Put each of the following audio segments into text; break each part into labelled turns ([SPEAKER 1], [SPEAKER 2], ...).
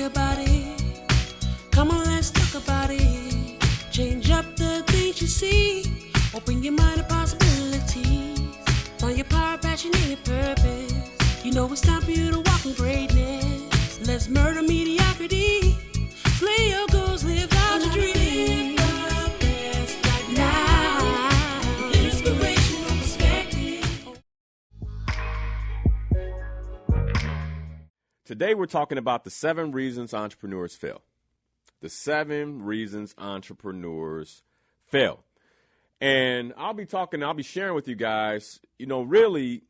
[SPEAKER 1] me about it. Come on, let's talk about it. Change up the things you see. Open your mind to possibilities. Find your power, passion, and your purpose. You know it's time for you to walk in greatness. Let's murder mediocrity. Slay your goals, live out your dream. Right now, inspirational perspective.
[SPEAKER 2] Today we're talking about the 7 reasons entrepreneurs fail. The 7 reasons entrepreneurs fail. And I'll be sharing with you guys, really,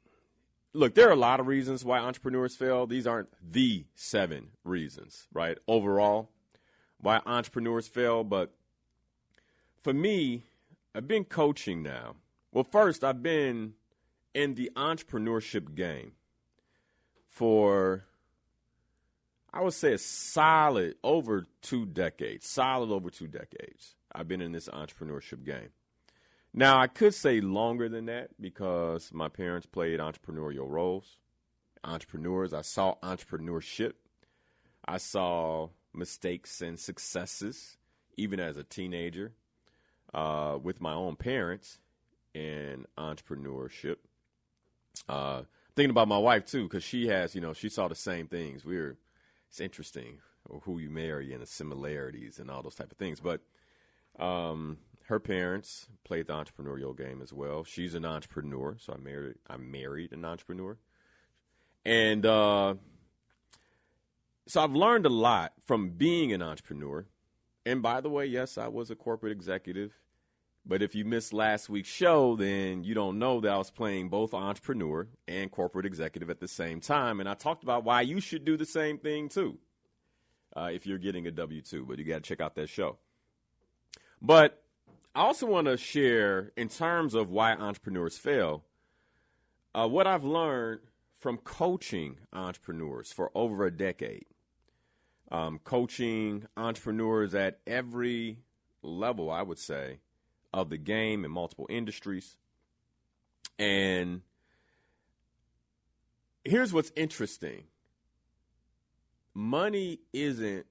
[SPEAKER 2] look, there are a lot of reasons why entrepreneurs fail. These aren't the 7 reasons, right? Overall, why entrepreneurs fail. But for me, I've been coaching now. Well, first, I've been in the entrepreneurship game for, I would say, a solid over 2 decades. I've been in this entrepreneurship game. Now, I could say longer than that because my parents played entrepreneurial roles. Entrepreneurs, I saw entrepreneurship. I saw mistakes and successes, even as a teenager, with my own parents in entrepreneurship. Thinking about my wife, too, because she has, she saw the same things. It's interesting who you marry and the similarities and all those type of things. But her parents played the entrepreneurial game as well. She's an entrepreneur, so I married an entrepreneur. And so I've learned a lot from being an entrepreneur. And by the way, yes, I was a corporate executive. But if you missed last week's show, then you don't know that I was playing both entrepreneur and corporate executive at the same time. And I talked about why you should do the same thing, too, if you're getting a W-2. But you got to check out that show. But I also want to share, in terms of why entrepreneurs fail, what I've learned from coaching entrepreneurs for over a decade. Coaching entrepreneurs at every level, I would say, of the game in multiple industries. And here's what's interesting. Money isn't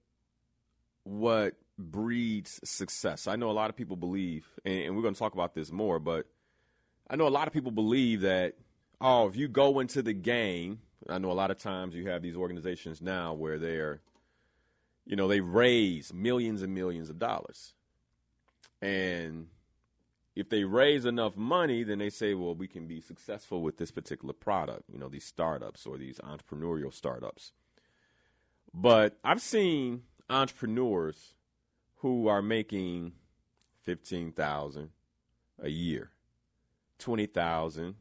[SPEAKER 2] what breeds success. I know a lot of people believe, and we're going to talk about this more, but I know a lot of people believe that, if you go into the game, I know a lot of times you have these organizations now where they raise millions and millions of dollars. And if they raise enough money, then they say, well, we can be successful with this particular product, these startups or these entrepreneurial startups. But I've seen entrepreneurs who are making $15,000 a year, $20,000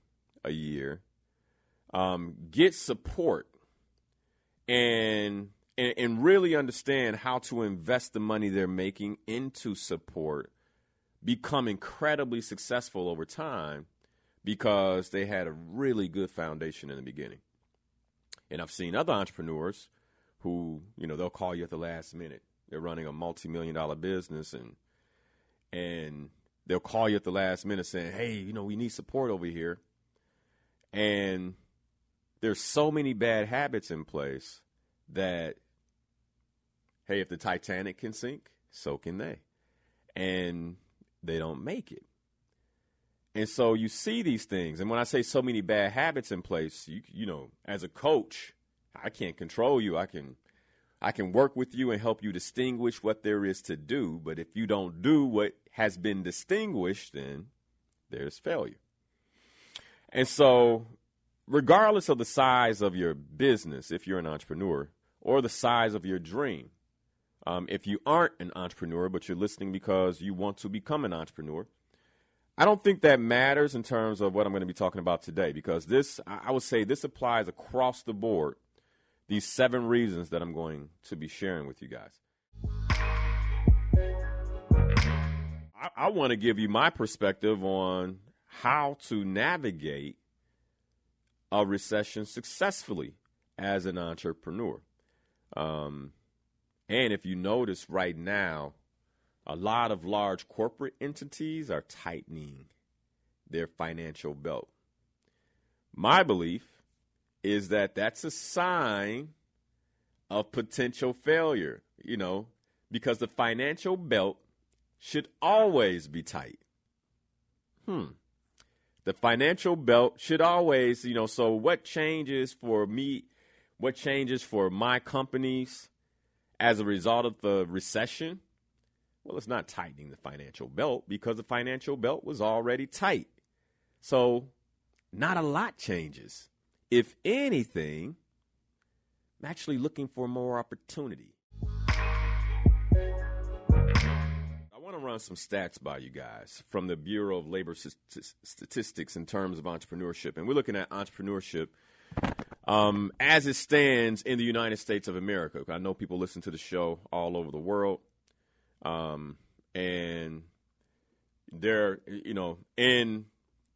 [SPEAKER 2] a year, get support and really understand how to invest the money they're making into support, become incredibly successful over time because they had a really good foundation in the beginning. And I've seen other entrepreneurs who, they'll call you at the last minute. They're running a multi-million-dollar business, and they'll call you at the last minute saying, hey, we need support over here. And there's so many bad habits in place that, hey, if the Titanic can sink, so can they. And they don't make it. And so you see these things. And when I say so many bad habits in place, as a coach, I can't control you. I can work with you and help you distinguish what there is to do. But if you don't do what has been distinguished, then there's failure. And so regardless of the size of your business, if you're an entrepreneur, or the size of your dream, if you aren't an entrepreneur, but you're listening because you want to become an entrepreneur, I don't think that matters in terms of what I'm going to be talking about today, because I would say this applies across the board. These 7 reasons that I'm going to be sharing with you guys. I want to give you my perspective on how to navigate a recession successfully as an entrepreneur. And if you notice right now, a lot of large corporate entities are tightening their financial belt. My belief is that that's a sign of potential failure, because the financial belt should always be tight. The financial belt should always, so what changes for me, what changes for my companies as a result of the recession? Well, it's not tightening the financial belt because the financial belt was already tight. So not a lot changes. If anything, I'm actually looking for more opportunity. I want to run some stats by you guys from the Bureau of Labor Statistics in terms of entrepreneurship. And we're looking at entrepreneurship as it stands in the United States of America. I know people listen to the show all over the world. And they're, in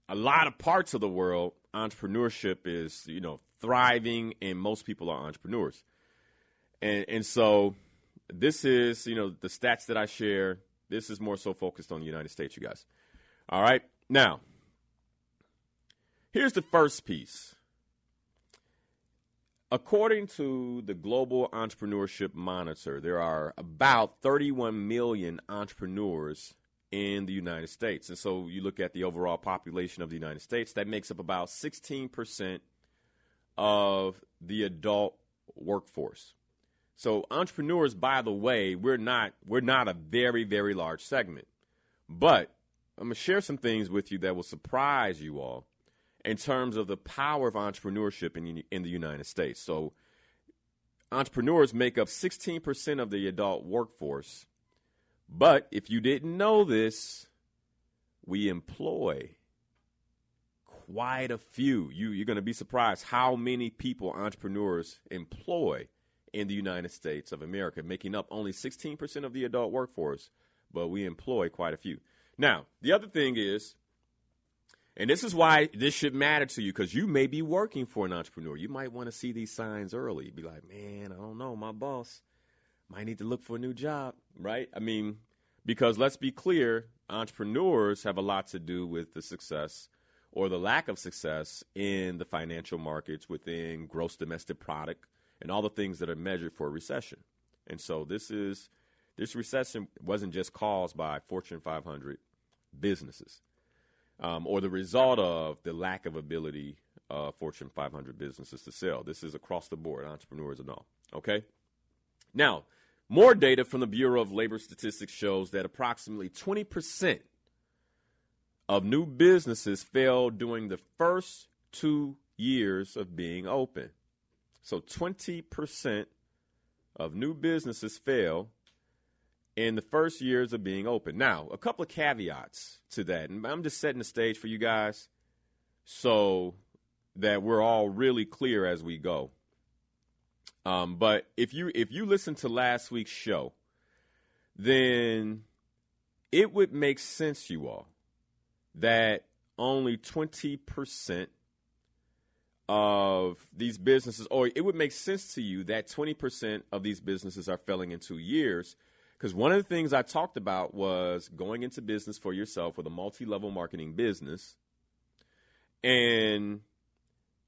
[SPEAKER 2] a lot of parts of the world, entrepreneurship is, thriving, and most people are entrepreneurs. And so this is, the stats that I share, this is more so focused on the United States, you guys. All right. Now, here's the first piece. According to the Global Entrepreneurship Monitor, there are about 31 million entrepreneurs in the United States. And so you look at the overall population of the United States, that makes up about 16% of the adult workforce. So entrepreneurs, by the way, we're not a very, very large segment. But I'm going to share some things with you that will surprise you all in terms of the power of entrepreneurship in the United States. So entrepreneurs make up 16% of the adult workforce. But if you didn't know this, we employ quite a few. You're going to be surprised how many people entrepreneurs employ in the United States of America, making up only 16% of the adult workforce, but we employ quite a few. Now, the other thing is, and this is why this should matter to you, because you may be working for an entrepreneur. You might want to see these signs early. Be like, man, I don't know, my boss might need to look for a new job, right? I mean, because let's be clear, entrepreneurs have a lot to do with the success or the lack of success in the financial markets, within gross domestic product, and all the things that are measured for a recession. And so this recession wasn't just caused by Fortune 500 businesses. Or the result of the lack of ability of Fortune 500 businesses to sell. This is across the board, entrepreneurs and all. Okay? Now, more data from the Bureau of Labor Statistics shows that approximately 20% of new businesses fail during the first 2 years of being open. So 20% of new businesses fail in the first years of being open. Now, a couple of caveats to that, and I'm just setting the stage for you guys so that we're all really clear as we go. But if you listen to last week's show, then it would make sense, you all, that only 20% of these businesses, or it would make sense to you that 20% of these businesses are failing in 2 years. Because one of the things I talked about was going into business for yourself with a multi-level marketing business. And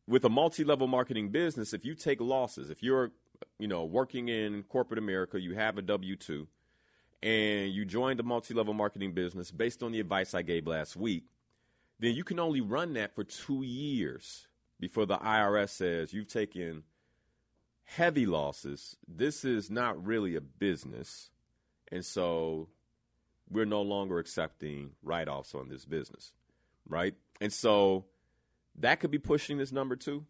[SPEAKER 2] with a multi-level marketing business, if you take losses, if you're, working in corporate America, you have a W-2, and you joined the multi-level marketing business based on the advice I gave last week, then you can only run that for 2 years before the IRS says you've taken heavy losses. This is not really a business. And so we're no longer accepting write-offs on this business, right? And so that could be pushing this number too,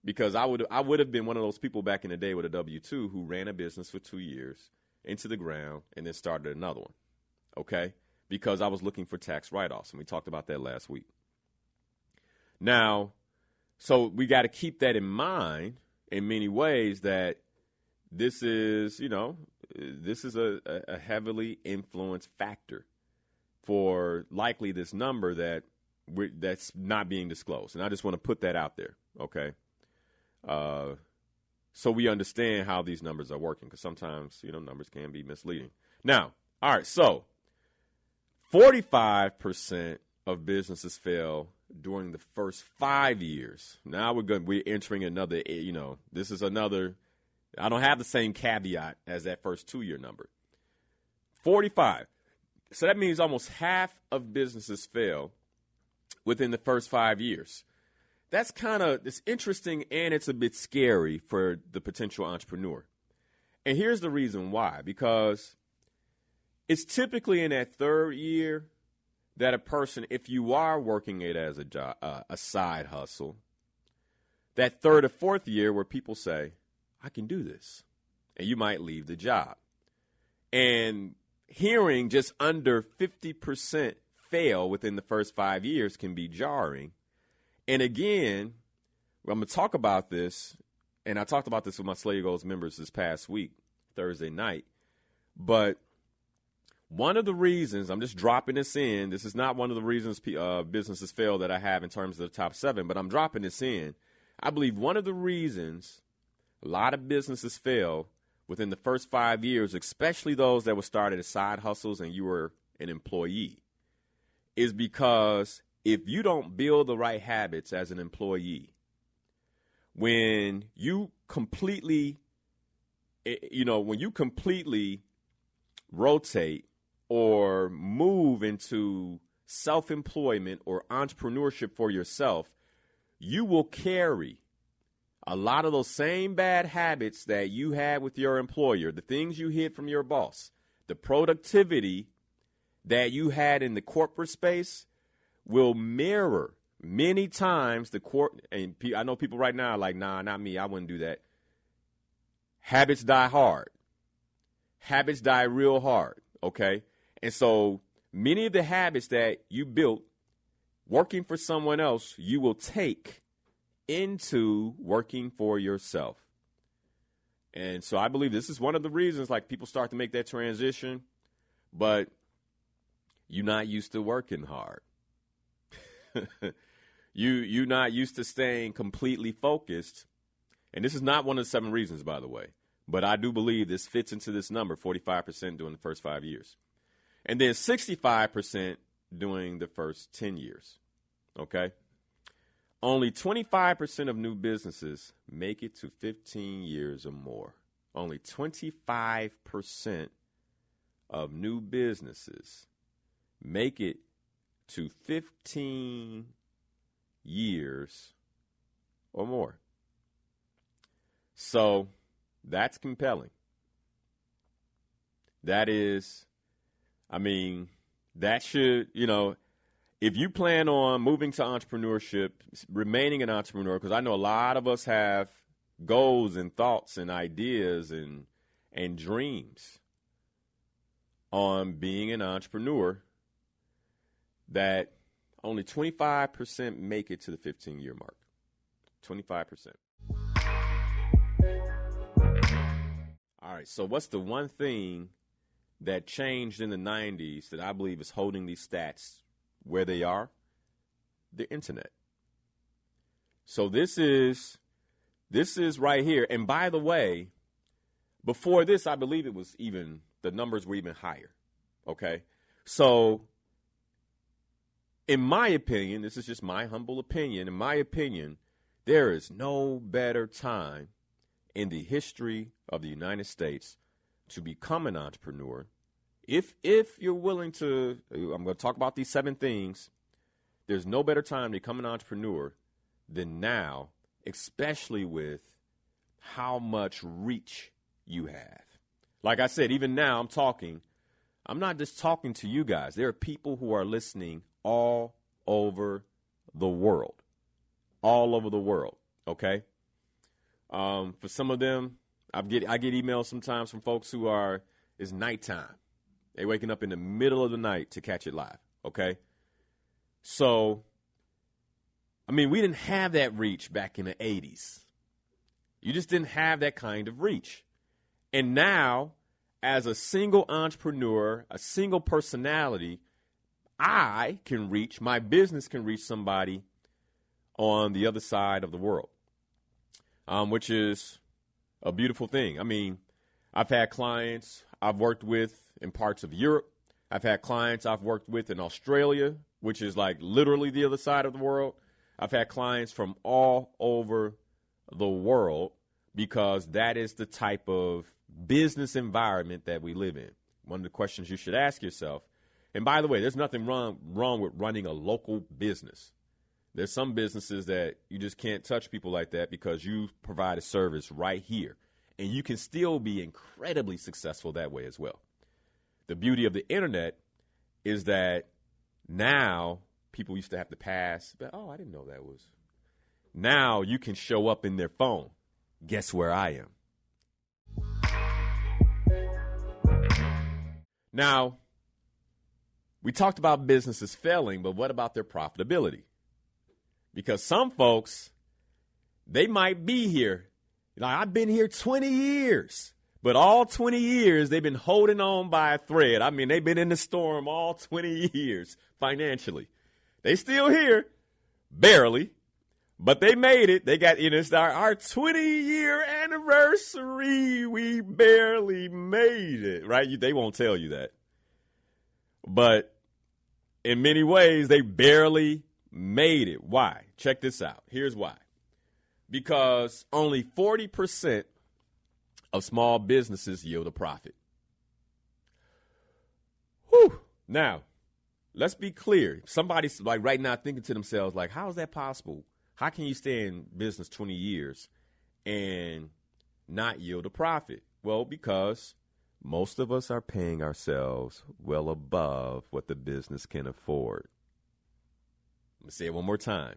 [SPEAKER 2] because I would have been one of those people back in the day with a W-2 who ran a business for 2 years into the ground and then started another one, okay? Because I was looking for tax write-offs, and we talked about that last week. Now, so we got to keep that in mind in many ways, that this is, this is a heavily influenced factor for likely this number that's not being disclosed. And I just want to put that out there, okay? So we understand how these numbers are working, because sometimes, numbers can be misleading. Now, all right, so 45% of businesses fail during the first 5 years. Now we're entering another, this is another I don't have the same caveat as that first 2-year number. 45. So that means almost half of businesses fail within the first 5 years. That's it's interesting, and it's a bit scary for the potential entrepreneur. And here's the reason why, because it's typically in that third year that a person, if you are working it as a job, a side hustle, that third or fourth year where people say, I can do this, and you might leave the job. And hearing just under 50% fail within the first 5 years can be jarring. And again, I'm going to talk about this, and I talked about this with my Slave Goals members this past week, Thursday night. But one of the reasons, I'm just dropping this in, this is not one of the reasons businesses fail that I have in terms of the top 7, but I'm dropping this in. I believe one of the reasons a lot of businesses fail within the first 5 years, especially those that were started as side hustles and you were an employee, is because if you don't build the right habits as an employee, when you completely rotate or move into self-employment or entrepreneurship for yourself, you will carry a lot of those same bad habits that you had with your employer, the things you hid from your boss, the productivity that you had in the corporate space will mirror many times and I know people right now are like, nah, not me, I wouldn't do that. Habits die hard. Habits die real hard, okay? And so many of the habits that you built working for someone else, you will take into working for yourself. And so I believe this is one of the reasons like people start to make that transition, but you're not used to working hard. You're not used to staying completely focused. And this is not one of the 7 reasons, by the way, but I do believe this fits into this number, 45% during the first 5 years. And then 65% during the first 10 years. Okay? Only 25% of new businesses make it to 15 years or more. Only 25% of new businesses make it to 15 years or more. So that's compelling. That is, that should, if you plan on moving to entrepreneurship, remaining an entrepreneur, because I know a lot of us have goals and thoughts and ideas and dreams on being an entrepreneur, that only 25% make it to the 15-year mark. 25%. All right, so what's the one thing that changed in the 90s that I believe is holding these stats where they are? The internet. So this is right here. And by the way, before this, I believe it was the numbers were even higher. Okay. So in my opinion, this is just my humble opinion. In my opinion, there is no better time in the history of the United States to become an entrepreneur. If you're willing to, I'm going to talk about these 7 things. There's no better time to become an entrepreneur than now, especially with how much reach you have. Like I said, even now I'm not just talking to you guys. There are people who are listening all over the world. All over the world, okay? For some of them, I get emails sometimes from folks who it's nighttime. They're waking up in the middle of the night to catch it live, okay? So, we didn't have that reach back in the 80s. You just didn't have that kind of reach. And now, as a single entrepreneur, a single personality, my business can reach somebody on the other side of the world, which is a beautiful thing. I've had clients I've worked with in parts of Europe. I've had clients I've worked with in Australia, which is like literally the other side of the world. I've had clients from all over the world, because that is the type of business environment that we live in. One of the questions you should ask yourself, and by the way, there's nothing wrong with running a local business. There's some businesses that you just can't touch people like that because you provide a service right here. And you can still be incredibly successful that way as well. The beauty of the internet is that now people used to have to pass, but I didn't know that was. Now you can show up in their phone. Guess where I am? Now, we talked about businesses failing, but what about their profitability? Because some folks, they might be here. Like, I've been here 20 years, but all 20 years, they've been holding on by a thread. I mean, they've been in the storm all 20 years financially. They still here, barely, but they made it. They got, it's our 20-year anniversary. We barely made it, right? They won't tell you that. But in many ways, they barely made it. Why? Check this out. Here's why. Because only 40% of small businesses yield a profit. Whew. Now, let's be clear. Somebody's like right now thinking to themselves, like, how is that possible? How can you stay in business 20 years and not yield a profit? Well, because most of us are paying ourselves well above what the business can afford. Let me say it one more time.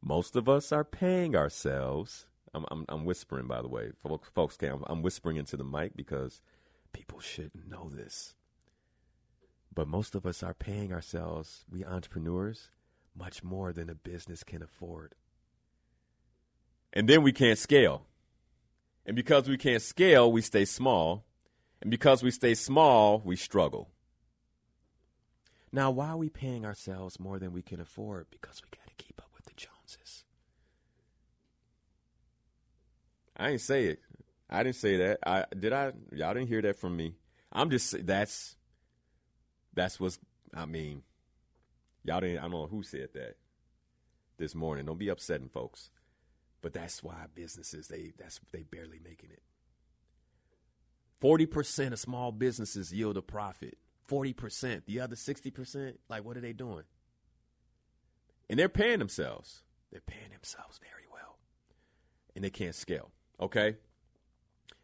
[SPEAKER 2] Most of us are paying ourselves. I'm whispering, by the way. Folks, I'm whispering into the mic because people shouldn't know this. But most of us are paying ourselves, we entrepreneurs, much more than a business can afford. And then we can't scale. And because we can't scale, we stay small. And because we stay small, we struggle. Now, why are we paying ourselves more than we can afford? Because we got to keep up with the Joneses. I didn't say it. I didn't say that. Y'all didn't hear that from me. I'm just, that's what's, I mean, y'all didn't, I don't know who said that this morning. Don't be upsetting folks. But that's why businesses, they barely making it. 40% of small businesses yield a profit. 40%. The other 60%, like, what are they doing? And they're paying themselves. They're paying themselves very well. And they can't scale. Okay?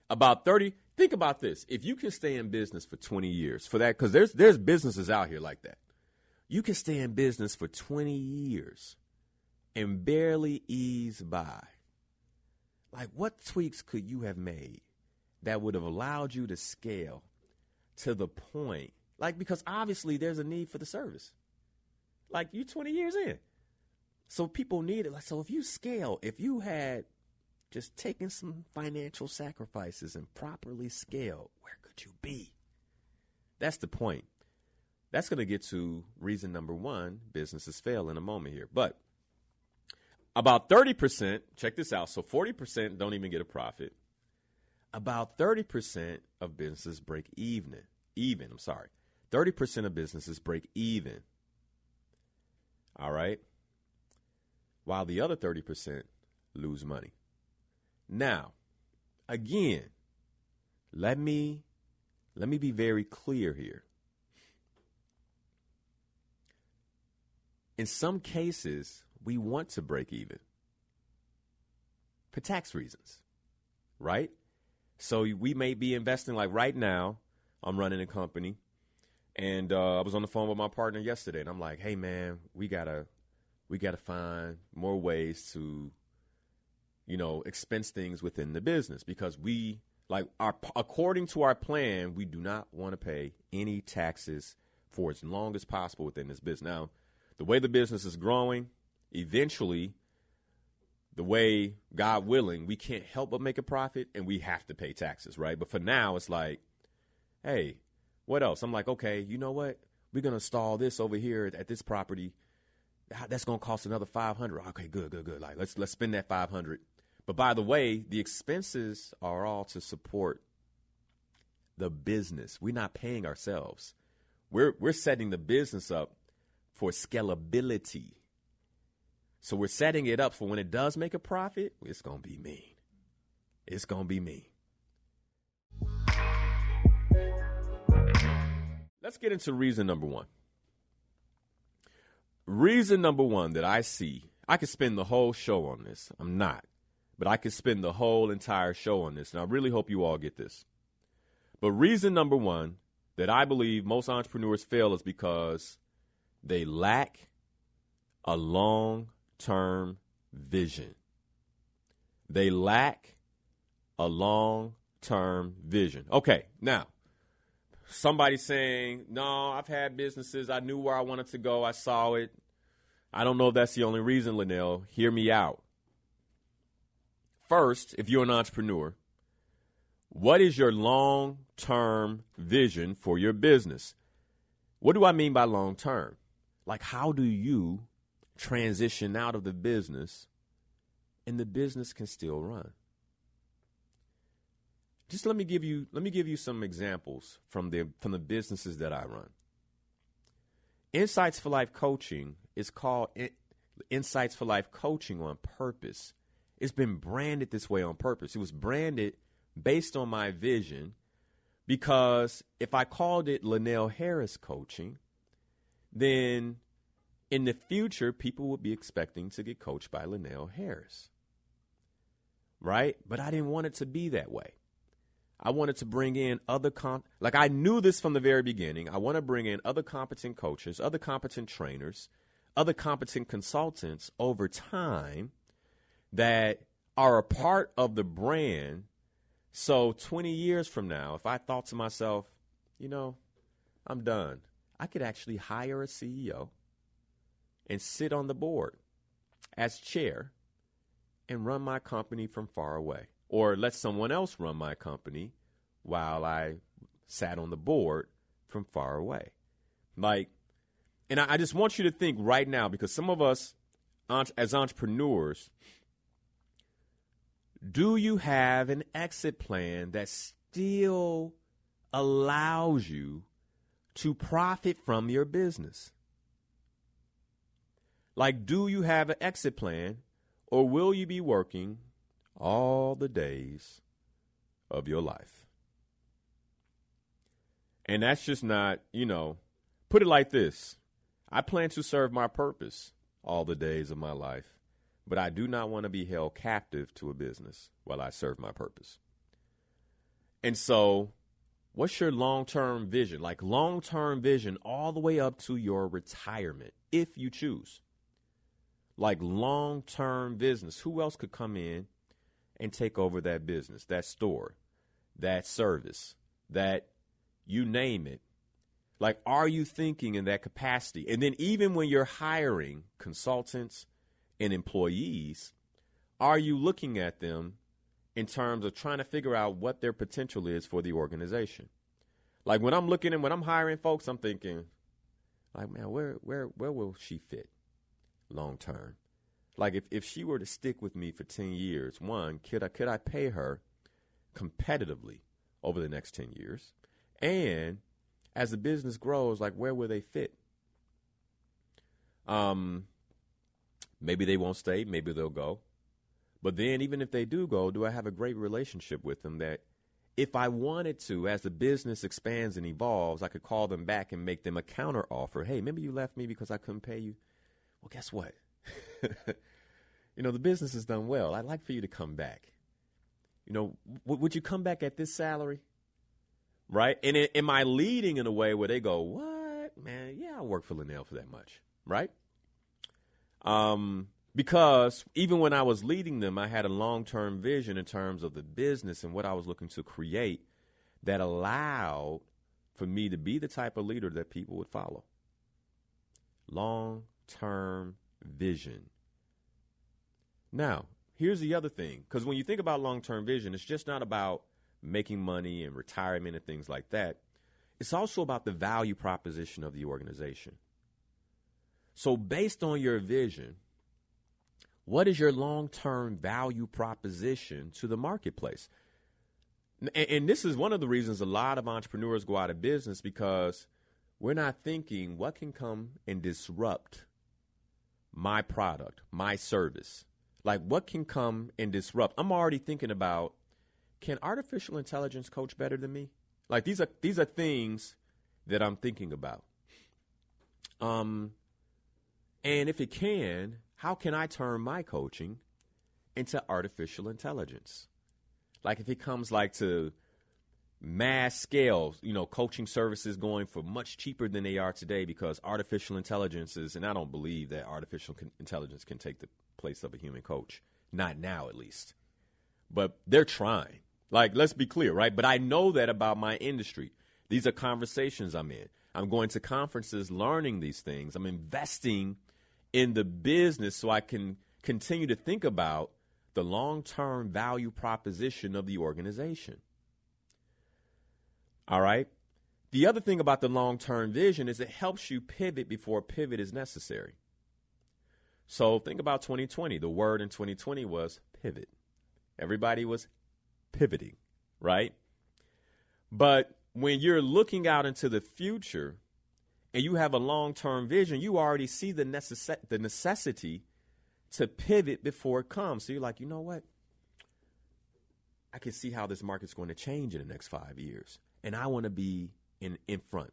[SPEAKER 2] Think about this. If you can stay in business for 20 years, for that, because there's businesses out here like that. You can stay in business for 20 years and barely ease by. Like, what tweaks could you have made that would have allowed you to scale to the point, like, because obviously there's a need for the service. Like, you 20 years in. So people need it. Like, so if you scale, if you had just taken some financial sacrifices and properly scaled, where could you be? That's the point. That's going to get to reason number one, businesses fail in a moment here. But about 30%, check this out. So 40% don't even get a profit. About 30% of businesses break even. 30% of businesses break even. All right. While the other 30% lose money. Now, again, let me be very clear here. In some cases, we want to break even for tax reasons, right? So we may be investing, like right now, I'm running a company, and I was on the phone with my partner yesterday, and I'm like, hey, man, we gotta find more ways to, expense things within the business because according to our plan, we do not want to pay any taxes for as long as possible within this business. Now, the way the business is growing, eventually, the way, God willing, we can't help but make a profit and we have to pay taxes, right? But for now, it's like, hey, what else? I'm like, okay, you know what? We're going to install this over here at this property. That's going to cost another $500. Okay, good. Like, let's spend that $500. But by the way, the expenses are all to support the business. We're not paying ourselves. We're setting the business up for scalability. So we're setting it up for when it does make a profit, it's going to be mean. it's going to be me. Let's get into reason number one. Reason number one that I see, I could spend the whole show on this. I'm not, but I could spend the whole entire show on this. And I really hope you all get this. But reason number one that I believe most entrepreneurs fail is because they lack a long-term vision. They lack a long-term vision. Okay, now, somebody saying, no, I've had businesses. I knew where I wanted to go. I saw it. I don't know if that's the only reason, Linnell. Hear me out. First, if you're an entrepreneur, what is your long-term vision for your business? What do I mean by long-term? Like, how do you transition out of the business and the business can still run? Just let me give you some examples from the businesses that I run. Insights for Life Coaching is called Insights for Life Coaching on purpose. It's been branded this way on purpose. It was branded based on my vision, because if I called it Linnell Harris Coaching, then in the future, people would be expecting to get coached by Linnell Harris, right? But I didn't want it to be that way. I wanted to bring in other I knew this from the very beginning. I want to bring in other competent coaches, other competent trainers, other competent consultants over time that are a part of the brand. So 20 years from now, if I thought to myself, I'm done, I could actually hire a CEO and sit on the board as chair and run my company from far away. Or let someone else run my company while I sat on the board from far away. And I just want you to think right now, because some of us as entrepreneurs, do you have an exit plan that still allows you to profit from your business? Do you have an exit plan, or will you be working all the days of your life? And that's just not, put it like this. I plan to serve my purpose all the days of my life, but I do not want to be held captive to a business while I serve my purpose. And so what's your long-term vision? Long-term vision all the way up to your retirement, if you choose. Long-term business. Who else could come in and take over that business, that store, that service, that you name it? Are you thinking in that capacity? And then even when you're hiring consultants and employees, are you looking at them in terms of trying to figure out what their potential is for the organization? When I'm hiring folks, I'm thinking, man, where will she fit long term? If she were to stick with me for 10 years, one, could I pay her competitively over the next 10 years? And as the business grows, where will they fit? Maybe they won't stay, maybe they'll go. But then even if they do go, do I have a great relationship with them that if I wanted to, as the business expands and evolves, I could call them back and make them a counter offer. Hey, remember you left me because I couldn't pay you? Well, guess what? The business has done well. I'd like for you to come back. Would you come back at this salary? Right? And am I leading in a way where they go, what? Man, yeah, I'll work for Linnell for that much. Right? Because even when I was leading them, I had a long-term vision in terms of the business and what I was looking to create that allowed for me to be the type of leader that people would follow. Long-term vision. Now, here's the other thing, because when you think about long-term vision, it's just not about making money and retirement and things like that. It's also about the value proposition of the organization. So based on your vision, what is your long-term value proposition to the marketplace? And this is one of the reasons a lot of entrepreneurs go out of business, because we're not thinking what can come and disrupt my product, my service. What can come and disrupt? I'm already thinking about can artificial intelligence coach better than me? Like these are things that I'm thinking about. And if it can, how can I turn my coaching into artificial intelligence? Like if it comes like to mass scale, coaching services going for much cheaper than they are today because artificial intelligence is, and I don't believe that artificial intelligence can take the place of a human coach. Not now, at least. But they're trying. Like, let's be clear, right? But I know that about my industry. These are conversations I'm in. I'm going to conferences learning these things. I'm investing in the business so I can continue to think about the long-term value proposition of the organization. All right? The other thing about the long-term vision is it helps you pivot before pivot is necessary. So think about 2020. The word in 2020 was pivot. Everybody was pivoting, right? But when you're looking out into the future and you have a long-term vision, you already see the necessity to pivot before it comes. So you're like, you know what? I can see how this market's going to change in the next 5 years. And I want to be in front,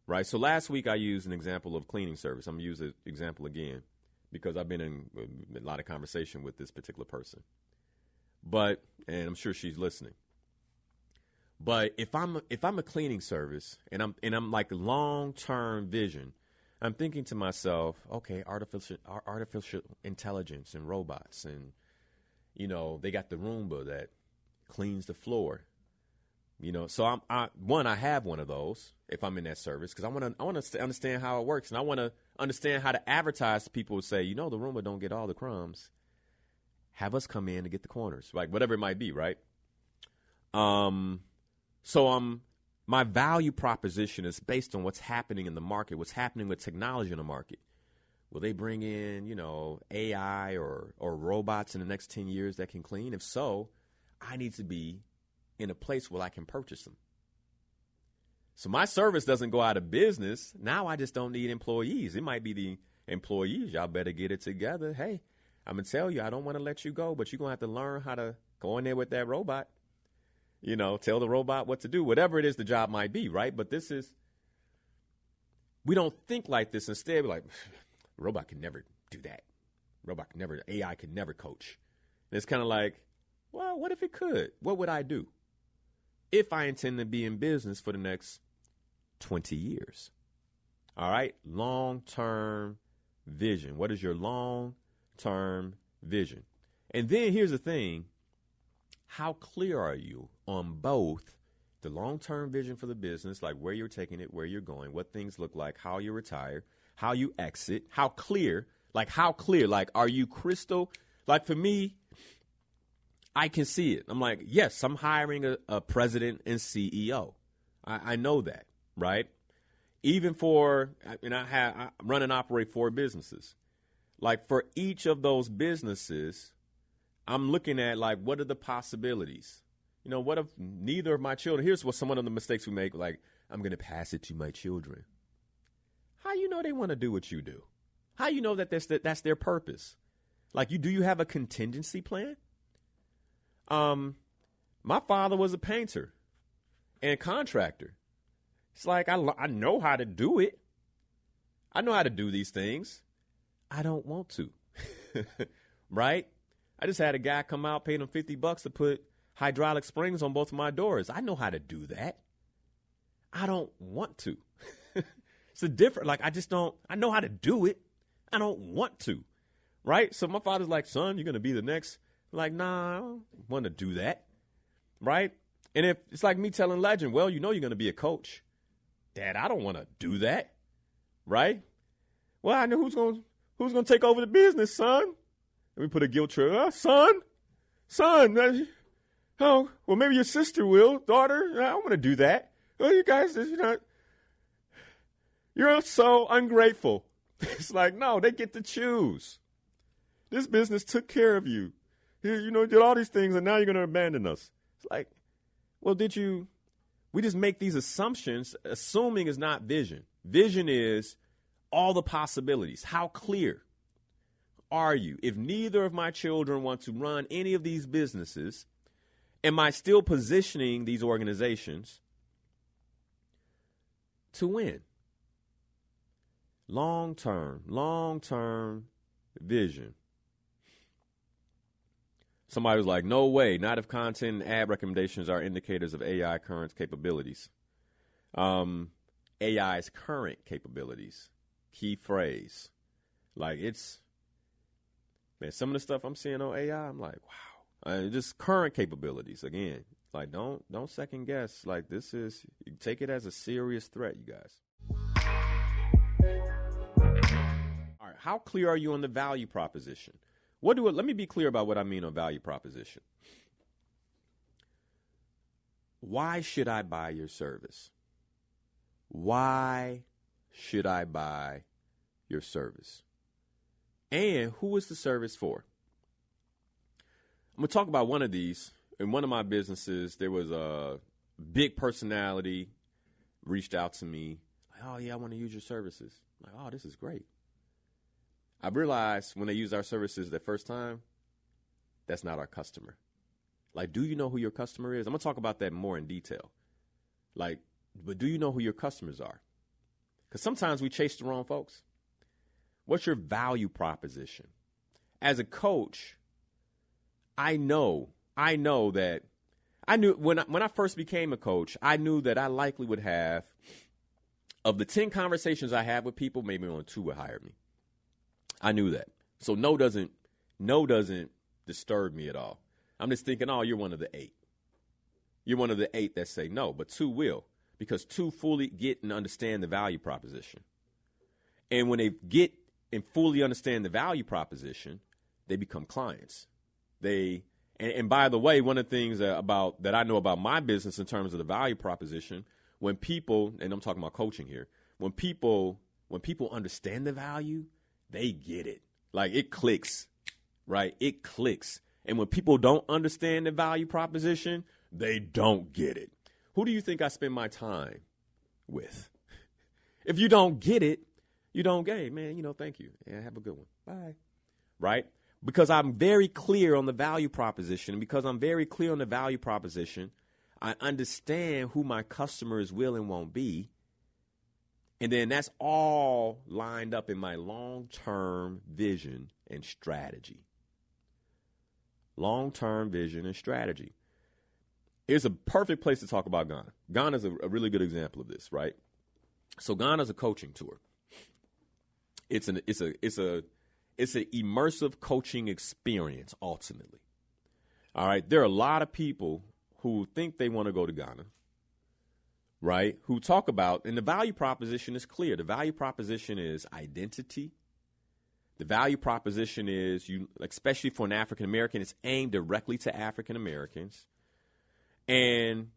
[SPEAKER 2] right? So last week I used an example of cleaning service. I'm going to use an example again because I've been in a lot of conversation with this particular person. But, and I'm sure she's listening. But if I'm a cleaning service and I'm like long-term vision, I'm thinking to myself, okay, artificial intelligence and robots, and they got the Roomba that cleans the floor. So I have one of those if I'm in that service because I want to understand how it works, and I want to understand how to advertise to people who say, the Roomba don't get all the crumbs. Have us come in to get the corners, like whatever it might be, right? My value proposition is based on what's happening in the market, what's happening with technology in the market. Will they bring in, AI or robots in the next 10 years that can clean? If so, I need to be in a place where I can purchase them. So my service doesn't go out of business. Now I just don't need employees. It might be the employees. Y'all better get it together. Hey, I'm going to tell you, I don't want to let you go, but you're going to have to learn how to go in there with that robot. Tell the robot what to do, whatever it is the job might be, right? But we don't think like this. Instead, we're like, robot can never do that. AI could never coach. And it's kind of like, well, what if it could? What would I do if I intend to be in business for the next 20 years? All right, long-term vision. What is your long-term vision? And then here's the thing. How clear are you on both the long-term vision for the business, like where you're taking it, where you're going, what things look like, how you retire, how you exit, how clear, like are you crystal? Like for me, I can see it. I'm like, yes, I'm hiring a president and CEO. I know that, right? Even I run and operate 4 businesses. Like for each of those businesses, I'm looking at like, what are the possibilities? What if neither of my children, here's what some of the mistakes we make, like, I'm going to pass it to my children. How they want to do what you do? How that that's their purpose? Like, do you have a contingency plan? My father was a painter and contractor. It's like, I know how to do it. I know how to do these things. I don't want to, right? I just had a guy come out, paid him $50 to put hydraulic springs on both of my doors. I know how to do that. I don't want to. It's a different, like, I know how to do it. I don't want to, right? So my father's like, son, you're going to be the next. I'm like, nah, I don't want to do that, right? And if it's like me telling Legend, well, you're going to be a coach. Dad, I don't want to do that, right? Well, I know who's going to take over the business, son. Let me put a guilt trip. Son. Oh, well, maybe your sister will. Daughter, I don't want to do that. Well, you guys, you're so ungrateful. It's like, no, they get to choose. This business took care of you. Did all these things, and now you're going to abandon us. It's like, well, we just make these assumptions, assuming is not vision. Vision is all the possibilities. How clear are you? If neither of my children want to run any of these businesses, Am I still positioning these organizations to win? Long-term vision. Somebody was like, no way, not if content and ad recommendations are indicators of AI current capabilities. AI's current capabilities. Key phrase. Like man, some of the stuff I'm seeing on AI, I'm like, wow. Just current capabilities. Again, like don't second guess. Like you take it as a serious threat, you guys. All right, how clear are you on the value proposition? Let me be clear about what I mean on value proposition. Why should I buy your service? Why should I buy your service? And who is the service for? I'm going to talk about one of these. In one of my businesses, there was a big personality reached out to me. Like, oh, yeah, I want to use your services. I'm like, oh, this is great. I realized when they use our services the first time, that's not our customer. Like, do you know who your customer is? I'm going to talk about that more in detail. Like, but do you know who your customers are? Because sometimes we chase the wrong folks. What's your value proposition? As a coach, I knew that when I first became a coach, I knew that I likely would have, of the 10 conversations I have with people, maybe only 2 would hire me. I knew that. So no doesn't disturb me at all. I'm just thinking, oh, you're one of the 8. You're one of the 8 that say no, but 2 will, because 2 fully get and understand the value proposition. And when they get and fully understand the value proposition, they become clients. And by the way, one of the things that I know about my business in terms of the value proposition, when people, and I'm talking about coaching here, when people understand the value, they get it. Like, it clicks, right? It clicks. And when people don't understand the value proposition, they don't get it. Who do you think I spend my time with? If you don't get it, you don't get it, man. Thank you. Yeah, have a good one. Bye. Right? Because I'm very clear on the value proposition. And because I'm very clear on the value proposition, I understand who my customers will and won't be. And then that's all lined up in my long-term vision and strategy. Long-term vision and strategy. Here's a perfect place to talk about Ghana. Ghana is a really good example of this, right? So Ghana is a coaching tour. It's an immersive coaching experience, ultimately. All right. There are a lot of people who think they want to go to Ghana, right? Who talk about, and the value proposition is clear. The value proposition is identity. The value proposition is, especially for an African American, it's aimed directly to African Americans. And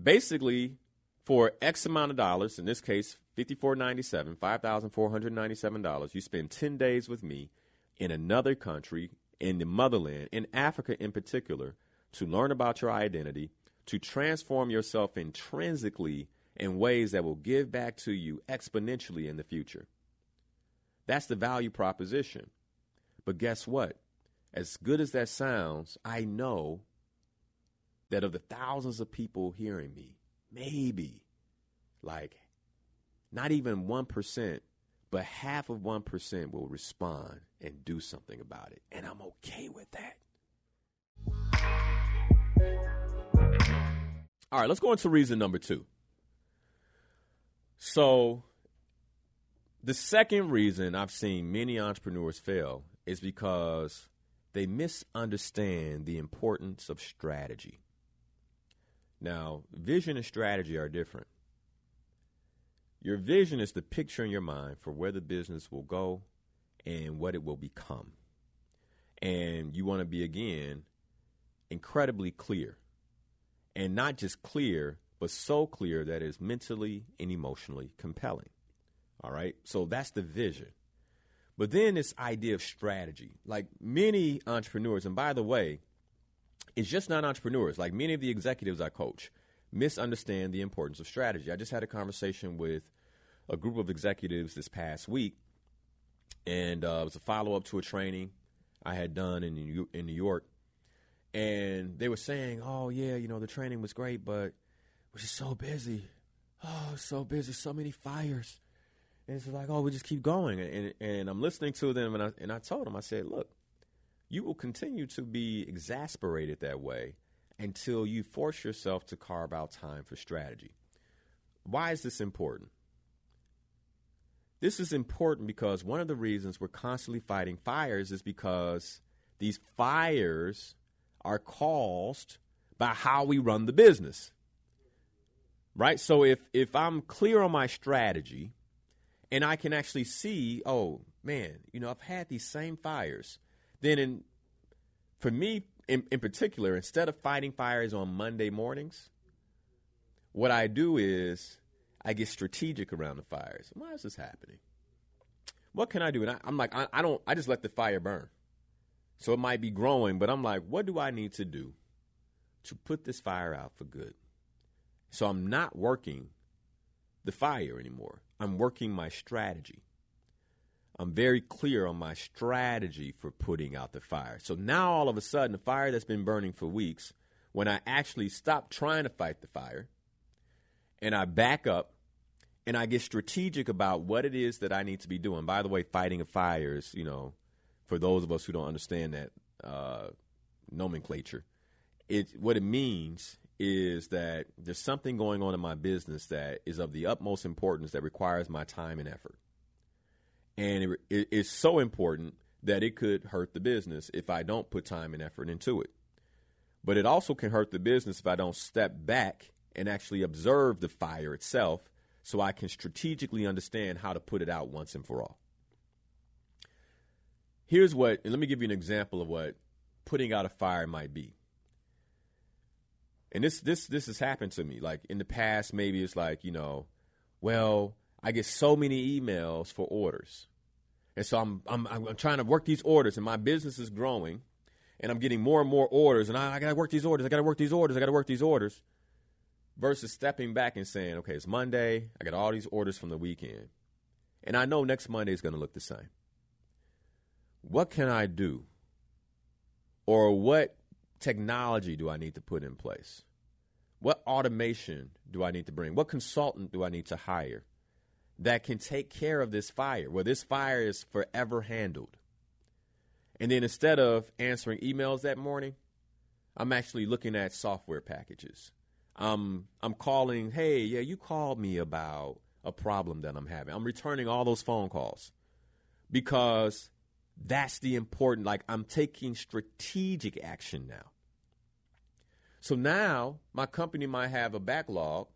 [SPEAKER 2] basically, for X amount of dollars, in this case, $5,497, you spend 10 days with me in another country, in the motherland, in Africa in particular, to learn about your identity, to transform yourself intrinsically in ways that will give back to you exponentially in the future. That's the value proposition. But guess what? As good as that sounds, I know that of the thousands of people hearing me, maybe like not even 1%, but half of 1% will respond and do something about it. And I'm okay with that. All right, let's go into reason number 2. So the second reason I've seen many entrepreneurs fail is because they misunderstand the importance of strategy. Now, vision and strategy are different. Your vision is the picture in your mind for where the business will go and what it will become. And you want to be, again, incredibly clear. And not just clear, but so clear that it's mentally and emotionally compelling. All right? So that's the vision. But then this idea of strategy. Like many entrepreneurs, and by the way, it's just not entrepreneurs. Like many of the executives I coach misunderstand the importance of strategy. I just had a conversation with a group of executives this past week, and it was a follow-up to a training I had done in New York. And they were saying, oh, yeah, the training was great, but we're just so busy. Oh, so busy, so many fires. And it's like, oh, we just keep going. And I'm listening to them, and I told them, I said, look, you will continue to be exasperated that way until you force yourself to carve out time for strategy. Why is this important? This is important because one of the reasons we're constantly fighting fires is because these fires are caused by how we run the business, right? So if I'm clear on my strategy and I can actually see, oh, man, I've had these same fires, then for me in particular, instead of fighting fires on Monday mornings, what I do is I get strategic around the fires. Why is this happening? What can I do? And I'm like, I just let the fire burn. So it might be growing, but I'm like, what do I need to do to put this fire out for good? So I'm not working the fire anymore. I'm working my strategy. I'm very clear on my strategy for putting out the fire. So now all of a sudden, the fire that's been burning for weeks, when I actually stop trying to fight the fire and I back up and I get strategic about what it is that I need to be doing. By the way, fighting a fire is, for those of us who don't understand that nomenclature, what it means is that there's something going on in my business that is of the utmost importance that requires my time and effort. And it is so important that it could hurt the business if I don't put time and effort into it. But it also can hurt the business if I don't step back and actually observe the fire itself so I can strategically understand how to put it out once and for all. And let me give you an example of what putting out a fire might be. And this has happened to me. Like in the past, maybe it's like, well, I get so many emails for orders. And so I'm trying to work these orders, and my business is growing, and I'm getting more and more orders, and I got to work these orders. I got to work these orders. I got to work these orders. Versus stepping back and saying, okay, it's Monday. I got all these orders from the weekend. And I know next Monday is going to look the same. What can I do? Or what technology do I need to put in place? What automation do I need to bring? What consultant do I need to hire that can take care of this fire, where this fire is forever handled? And then instead of answering emails that morning, I'm actually looking at software packages. I'm calling, hey, yeah, you called me about a problem that I'm having. I'm returning all those phone calls because that's the important, I'm taking strategic action now. So now my company might have a backlog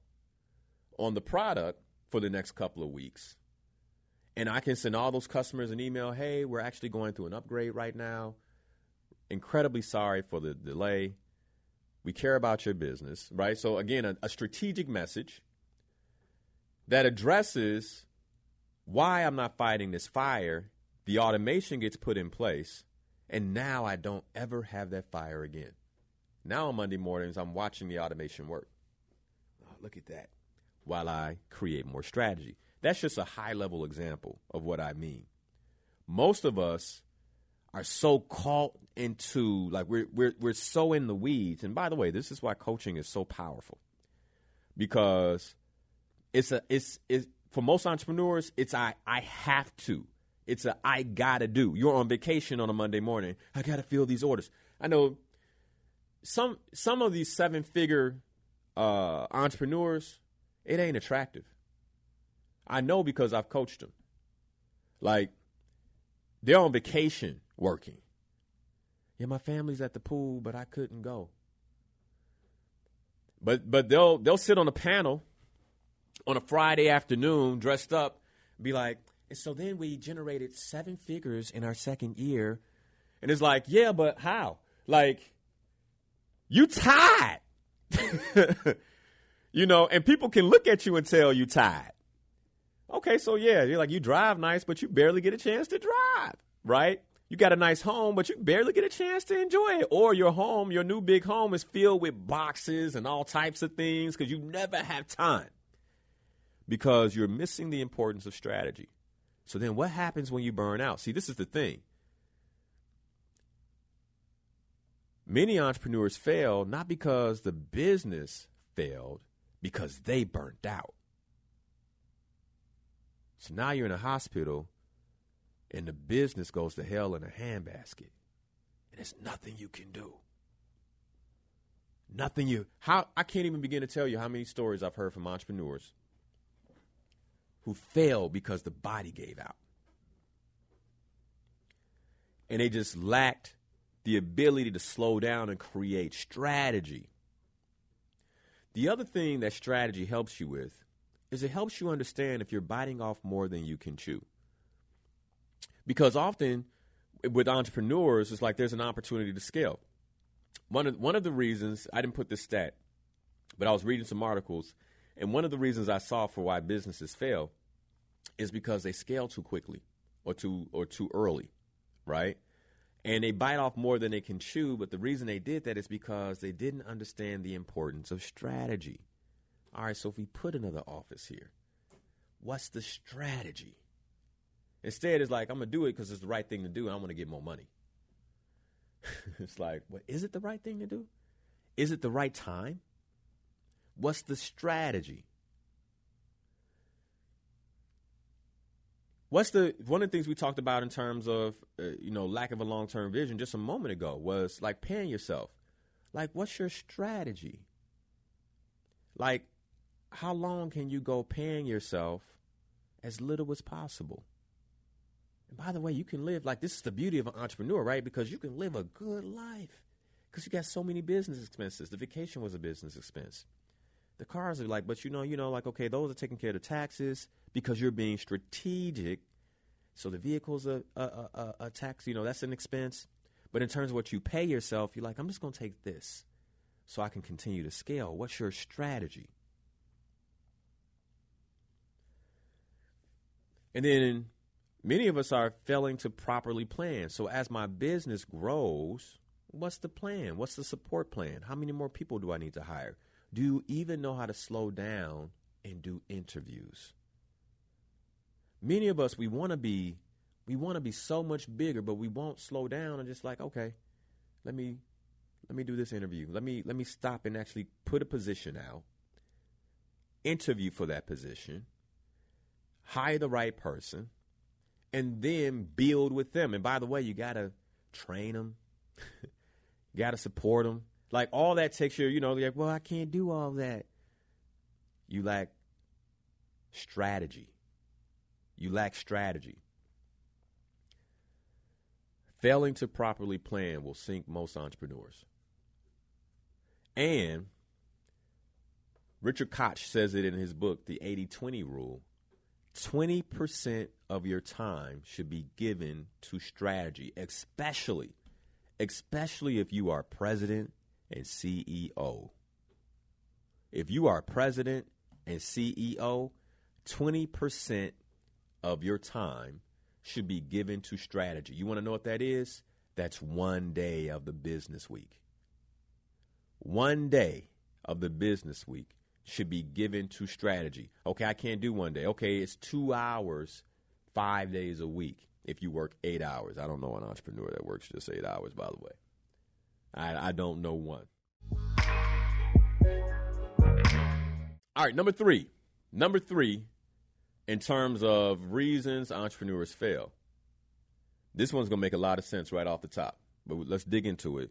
[SPEAKER 2] on the product for the next couple of weeks. And I can send all those customers an email, hey, we're actually going through an upgrade right now. Incredibly sorry for the delay. We care about your business, right? So again, a strategic message that addresses why I'm not fighting this fire. The automation gets put in place, and now I don't ever have that fire again. Now on Monday mornings, I'm watching the automation work. Oh, look at that. While I create more strategy. That's just a high-level example of what I mean. Most of us are so caught into, we're so in the weeds. And by the way, this is why coaching is so powerful. Because it's for most entrepreneurs, it's I have to. It's I gotta do. You're on vacation on a Monday morning. I gotta fill these orders. I know some of these 7-figure entrepreneurs, it ain't attractive. I know because I've coached them. They're on vacation working. Yeah, my family's at the pool, but I couldn't go. But they'll sit on a panel on a Friday afternoon dressed up and be like, and so then we generated 7 figures in our second year. And it's like, yeah, but how? You tired. And people can look at you and tell you tired. Okay, so yeah, you're you drive nice, but you barely get a chance to drive, right? You got a nice home, but you barely get a chance to enjoy it. Or your home, your new big home is filled with boxes and all types of things because you never have time because you're missing the importance of strategy. So then what happens when you burn out? See, this is the thing. Many entrepreneurs fail not because the business failed, because they burnt out. So now you're in a hospital and the business goes to hell in a handbasket. And there's nothing you can do. I can't even begin to tell you how many stories I've heard from entrepreneurs who failed because the body gave out. And they just lacked the ability to slow down and create strategy. The other thing that strategy helps you with is it helps you understand if you're biting off more than you can chew. Because often with entrepreneurs, it's like there's an opportunity to scale. One of the reasons, I didn't put this stat, but I was reading some articles, and one of the reasons I saw for why businesses fail is because they scale too quickly or too early, right? And they bite off more than they can chew, but the reason they did that is because they didn't understand the importance of strategy. All right, so if we put another office here, what's the strategy? Instead, it's like, I'm going to do it because it's the right thing to do, and I want to get more money. It's like, well, is it the right thing to do? Is it the right time? What's the strategy? One of the things we talked about in terms of, lack of a long-term vision just a moment ago was like paying yourself. Like, what's your strategy? Like, how long can you go paying yourself as little as possible? And by the way, you can live, like, this is the beauty of an entrepreneur, right? Because you can live a good life because you got so many business expenses. The vacation was a business expense. The cars are like, but like, okay, those are taking care of the taxes because you're being strategic. So the vehicle's a tax, that's an expense. But in terms of what you pay yourself, you're like, I'm just going to take this so I can continue to scale. What's your strategy? And then many of us are failing to properly plan. So as my business grows, what's the plan? What's the support plan? How many more people do I need to hire? Do you even know how to slow down and do interviews? Many of us, we want to be so much bigger, but we won't slow down and just like, okay, let me do this interview. Let me stop and actually put a position out, interview for that position, hire the right person, and then build with them. And by the way, you got to train them. You got to support them. Like, all that takes you, like, well, I can't do all that. You lack strategy. Failing to properly plan will sink most entrepreneurs. And Richard Koch says it in his book, The 80-20 Rule. 20% of your time should be given to strategy, especially if you are president and CEO. If you are president and CEO, 20% of your time should be given to strategy. You want to know what that is? That's 1 day of the business week. 1 day of the business week should be given to strategy. Okay, I can't do 1 day. Okay, it's 2 hours, 5 days a week if you work 8 hours. I don't know an entrepreneur that works just 8 hours, by the way. I don't know one. All right, number three, in terms of reasons entrepreneurs fail. This one's going to make a lot of sense right off the top, but let's dig into it.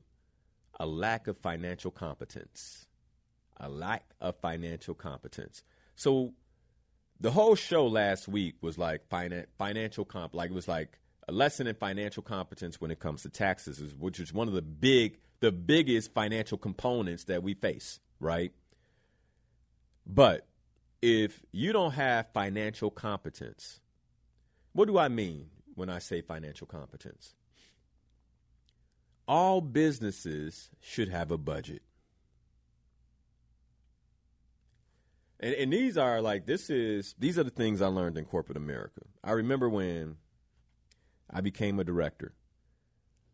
[SPEAKER 2] A lack of financial competence. So the whole show last week was like financial like it was like a lesson in financial competence when it comes to taxes, which is one of the biggest financial components that we face, right? But if you don't have financial competence, what do I mean when I say financial competence? All businesses should have a budget. And these are the things I learned in corporate America. I remember when I became a director.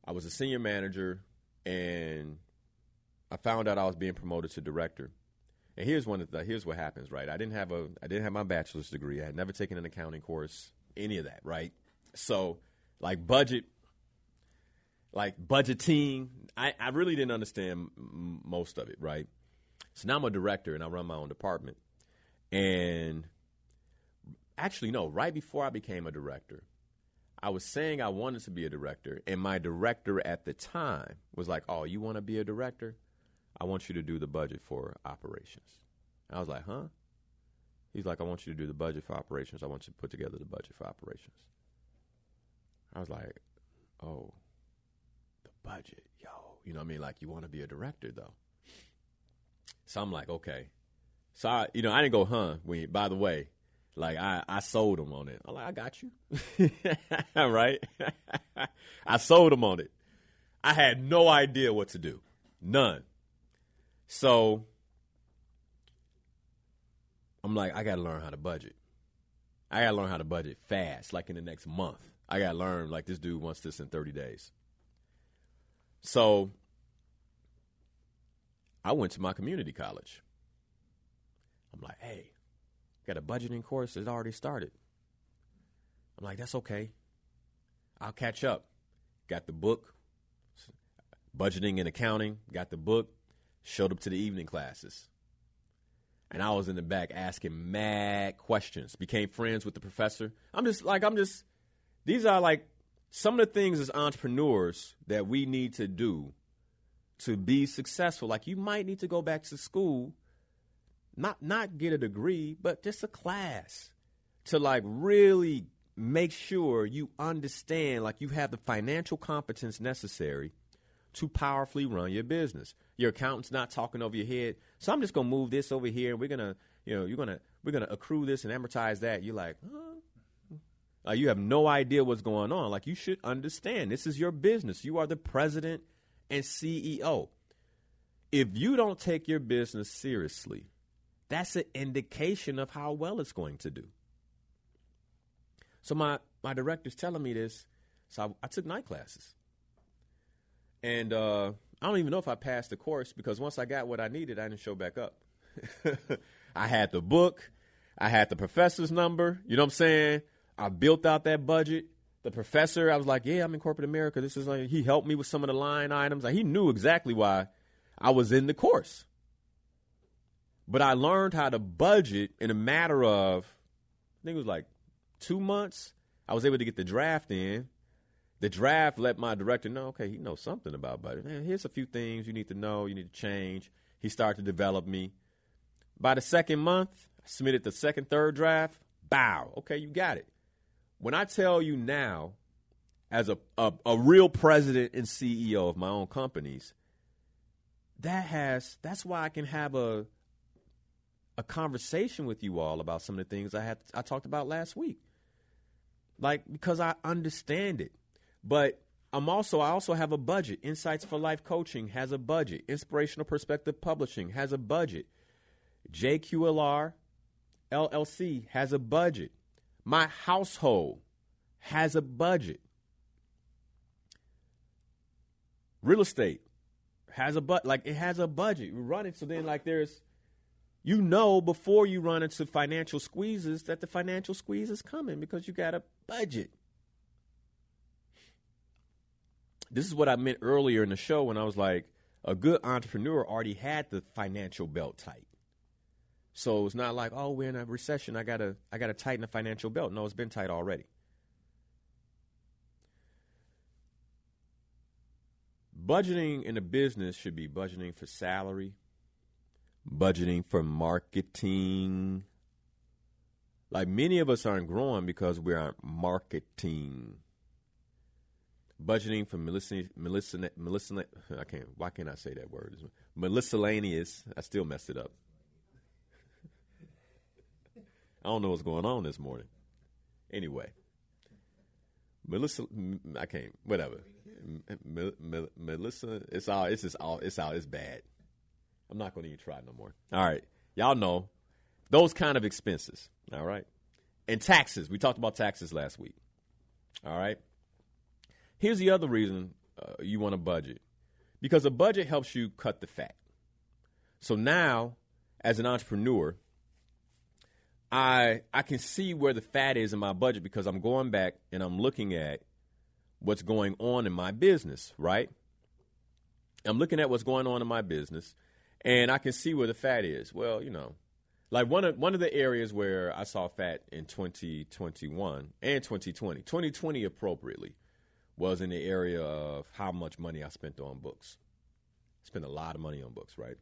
[SPEAKER 2] I was a senior manager, and I found out I was being promoted to director. And here's what happens, right? I didn't have my bachelor's degree. I had never taken an accounting course, any of that, right? So, like, budget, like budgeting. I really didn't understand most of it, right? So now I'm a director and I run my own department. And actually, no, right before I became a director, I was saying I wanted to be a director. And my director at the time was like, oh, you want to be a director? I want you to do the budget for operations. And I was like, huh? He's like, I want you to do the budget for operations. I want you to put together the budget for operations. I was like, oh, the budget, yo. You know what I mean? Like, you want to be a director, though. So I'm like, okay. So, I didn't go, huh? By the way, like, I sold him on it. I'm like, I got you. Right? I sold him on it. I had no idea what to do. None. So I'm like, I got to learn how to budget. I got to learn how to budget fast, like in the next month. I got to learn, like, this dude wants this in 30 days. So I went to my community college. I'm like, hey, got a budgeting course that's already started. I'm like, that's okay. I'll catch up. Got the book, budgeting and accounting, got the book, showed up to the evening classes. And I was in the back asking mad questions, became friends with the professor. These are like some of the things as entrepreneurs that we need to do to be successful. Like, you might need to go back to school, not get a degree, but just a class to like really make sure you understand, like, you have the financial competence necessary to powerfully run your business. Your accountant's not talking over your head. So I'm just going to move this over here and we're going to, we're going to accrue this and amortize that. You're like, huh? You have no idea what's going on. Like, you should understand this is your business. You are the president and CEO. If you don't take your business seriously, that's an indication of how well it's going to do. So my director's telling me this. So I took night classes. And I don't even know if I passed the course because once I got what I needed, I didn't show back up. I had the book. I had the professor's number. You know what I'm saying? I built out that budget. The professor, I was like, yeah, I'm in corporate America. This is like, he helped me with some of the line items. Like, he knew exactly why I was in the course. But I learned how to budget in a matter of, I think it was like 2 months. I was able to get the draft in. The draft let my director know, okay, he knows something about budget. Man, here's a few things you need to know, you need to change. He started to develop me. By the second month, I submitted the second, third draft. Bow. Okay, you got it. When I tell you now, as a real president and CEO of my own companies, that's why I can have a conversation with you all about some of the things I talked about last week. Like, because I understand it. But I also have a budget. Insights for Life Coaching has a budget. Inspirational Perspective Publishing has a budget. JQLR LLC has a budget. My household has a budget. Real estate has a budget. Like, it has a budget. We run it. So then, like, there's, before you run into financial squeezes, that the financial squeeze is coming because you got a budget. This is what I meant earlier in the show when I was like, a good entrepreneur already had the financial belt tight. So it's not like, oh, we're in a recession, I gotta tighten the financial belt. No, it's been tight already. Budgeting in a business should be budgeting for salary, budgeting for marketing. Like, many of us aren't growing because we aren't marketing. Budgeting for why can't I say that word? Miscellaneous. I still messed it up. I don't know what's going on this morning. Anyway. I can't, whatever. Melissa, it's bad. I'm not going to even try no more. All right. Y'all know those kind of expenses. All right. And taxes. We talked about taxes last week. All right. Here's the other reason you want to budget. Because a budget helps you cut the fat. So now, as an entrepreneur, I can see where the fat is in my budget because I'm going back and I'm looking at what's going on in my business, right? I'm looking at what's going on in my business, and I can see where the fat is. Well, like one of the areas where I saw fat in 2021 and 2020, 2020 appropriately, was in the area of how much money I spent on books. I spent a lot of money on books, right?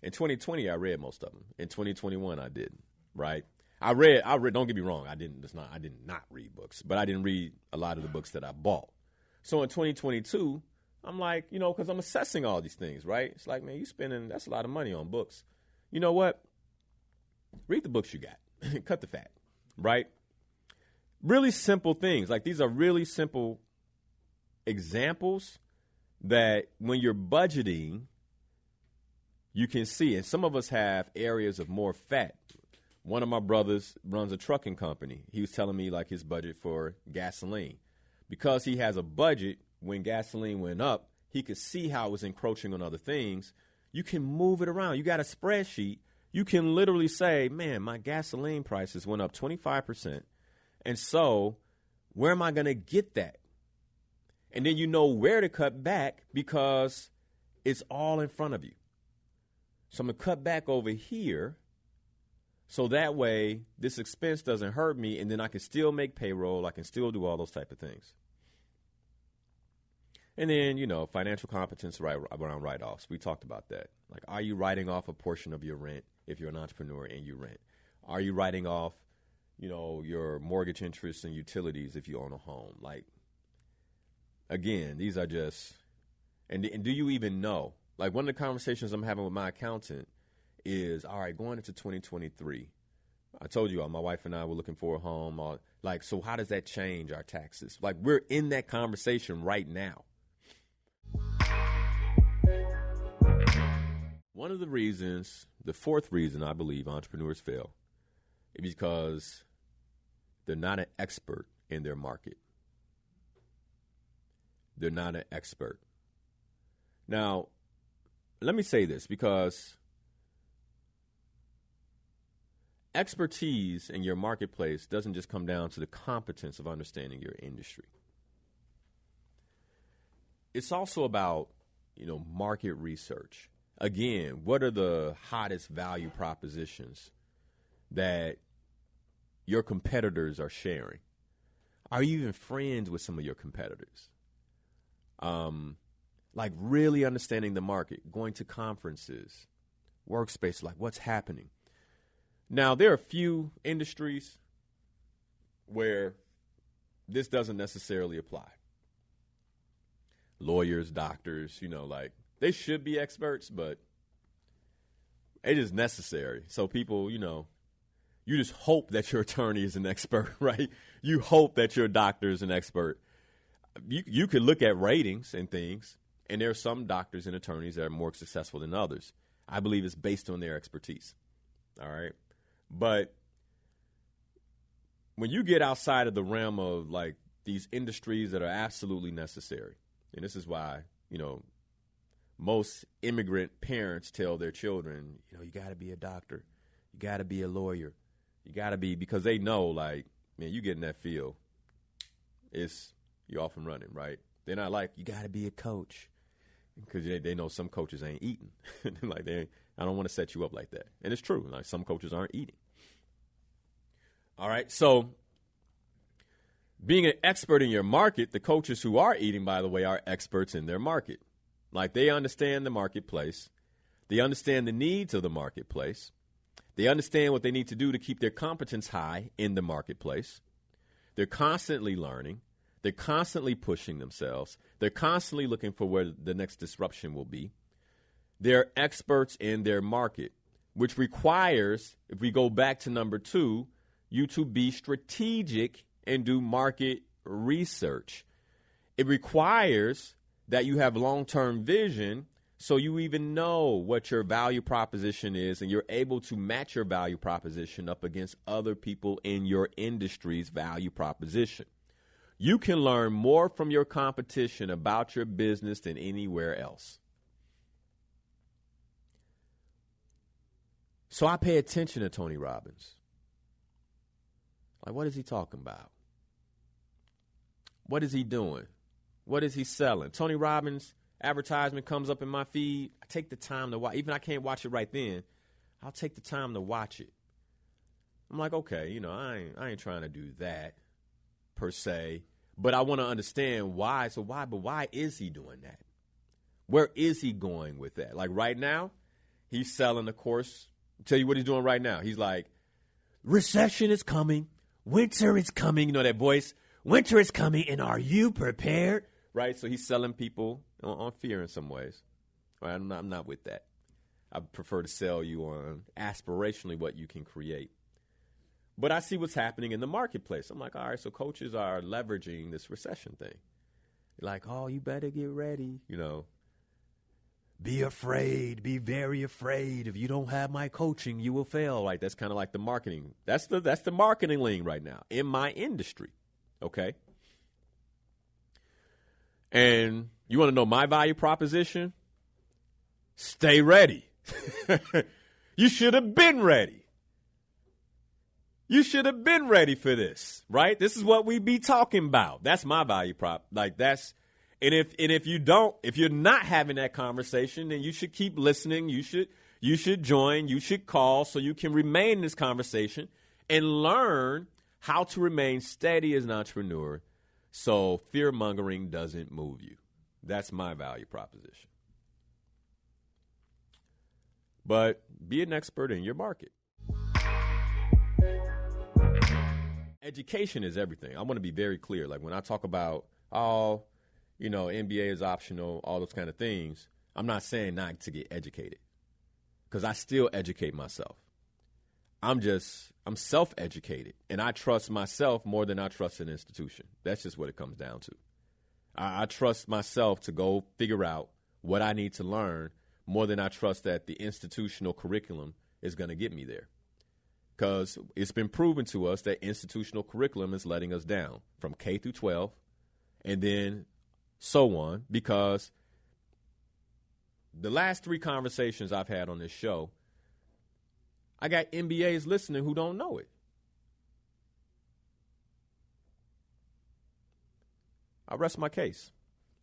[SPEAKER 2] In 2020, I read most of them. In 2021, I didn't, right? I read, don't get me wrong, I did not read books, but I didn't read a lot of the books that I bought. So in 2022, I'm like, because I'm assessing all these things, right? It's like, man, that's a lot of money on books. You know what? Read the books you got. Cut the fat, right? Really simple things. Like, these are really simple examples that when you're budgeting, you can see. And some of us have areas of more fat. One of my brothers runs a trucking company. He was telling me, like, his budget for gasoline. Because he has a budget, when gasoline went up, he could see how it was encroaching on other things. You can move it around. You got a spreadsheet. You can literally say, man, my gasoline prices went up 25%. And so where am I going to get that? And then you know where to cut back because it's all in front of you. So I'm going to cut back over here so that way this expense doesn't hurt me, and then I can still make payroll. I can still do all those type of things. And then, financial competence around write-offs. We talked about that. Like, are you writing off a portion of your rent if you're an entrepreneur and you rent? Are you writing off, your mortgage interest and utilities if you own a home? Like, again, these are just, and do you even know? Like, one of the conversations I'm having with my accountant is, all right, going into 2023, I told you my wife and I were looking for a home. Like, so how does that change our taxes? Like, we're in that conversation right now. One of the reasons, the fourth reason I believe entrepreneurs fail is because they're not an expert in their market. They're not an expert. Now, let me say this, because expertise in your marketplace doesn't just come down to the competence of understanding your industry. It's also about, market research. Again, what are the hottest value propositions that your competitors are sharing? Are you even friends with some of your competitors? Like, really understanding the market, going to conferences, workspace, like, what's happening? Now, there are a few industries where this doesn't necessarily apply. Lawyers, doctors, like, they should be experts, but it is necessary. So people, you just hope that your attorney is an expert, right? You hope that your doctor is an expert. You could look at ratings and things, and there are some doctors and attorneys that are more successful than others. I believe it's based on their expertise, all right? But when you get outside of the realm of, like, these industries that are absolutely necessary, and this is why, most immigrant parents tell their children, you got to be a doctor, you got to be a lawyer, you got to be, because they know, like, man, you get in that field, you're off and running, right? They're not like, you got to be a coach, because they know some coaches ain't eating. Like, I don't want to set you up like that. And it's true. Like, some coaches aren't eating. All right. So being an expert in your market, the coaches who are eating, by the way, are experts in their market. Like, they understand the marketplace. They understand the needs of the marketplace. They understand what they need to do to keep their competence high in the marketplace. They're constantly learning. They're constantly pushing themselves. They're constantly looking for where the next disruption will be. They're experts in their market, which requires, if we go back to number 2, you to be strategic and do market research. It requires that you have long-term vision so you even know what your value proposition is, and you're able to match your value proposition up against other people in your industry's value proposition. You can learn more from your competition about your business than anywhere else. So I pay attention to Tony Robbins. Like, what is he talking about? What is he doing? What is he selling? Tony Robbins advertisement comes up in my feed. I take the time to watch. Even I can't watch it right then. I'll take the time to watch it. I'm like, okay, I ain't trying to do that per se, but I want to understand why. So why is he doing that? Where is he going with that? Like right now, he's selling the course. I'll tell you what he's doing right now. He's like, recession is coming. Winter is coming. You know that voice? Winter is coming, and are you prepared? Right? So he's selling people on fear in some ways. Right? I'm not with that. I prefer to sell you on aspirationally what you can create. But I see what's happening in the marketplace. I'm like, all right, so coaches are leveraging this recession thing. Like, oh, you better get ready, Be afraid, be very afraid. If you don't have my coaching, you will fail. Like that's kind of like the marketing. That's the marketing lane right now in my industry. Okay. And you want to know my value proposition? Stay ready. You should have been ready. You should have been ready for this, right? This is what we be talking about. That's my value prop. Like that's, and if you're not having that conversation, then you should keep listening. You should join. You should call so you can remain in this conversation and learn how to remain steady as an entrepreneur, so fear mongering doesn't move you. That's my value proposition. But be an expert in your market. Education is everything. I want to be very clear. Like when I talk about, MBA is optional, all those kind of things, I'm not saying not to get educated because I still educate myself. I'm self-educated, and I trust myself more than I trust an institution. That's just what it comes down to. I trust myself to go figure out what I need to learn more than I trust that the institutional curriculum is going to get me there. Because it's been proven to us that institutional curriculum is letting us down from K through 12 and then so on, because the last 3 conversations I've had on this show, I got MBAs listening who don't know it. I rest my case.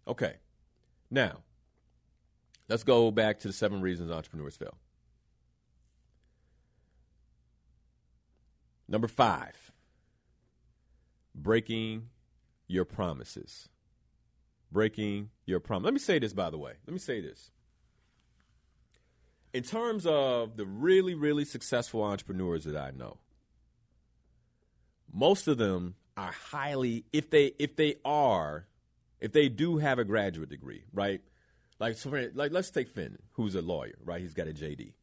[SPEAKER 2] Okay. Now, let's go back to the 7 reasons entrepreneurs fail. Number 5, breaking your promises. Breaking your promise. Let me say this, by the way. Let me say this. In terms of the really, really successful entrepreneurs that I know, most of them are highly, if they do have a graduate degree, right? Like let's take Finn, who's a lawyer, right? He's got a JD.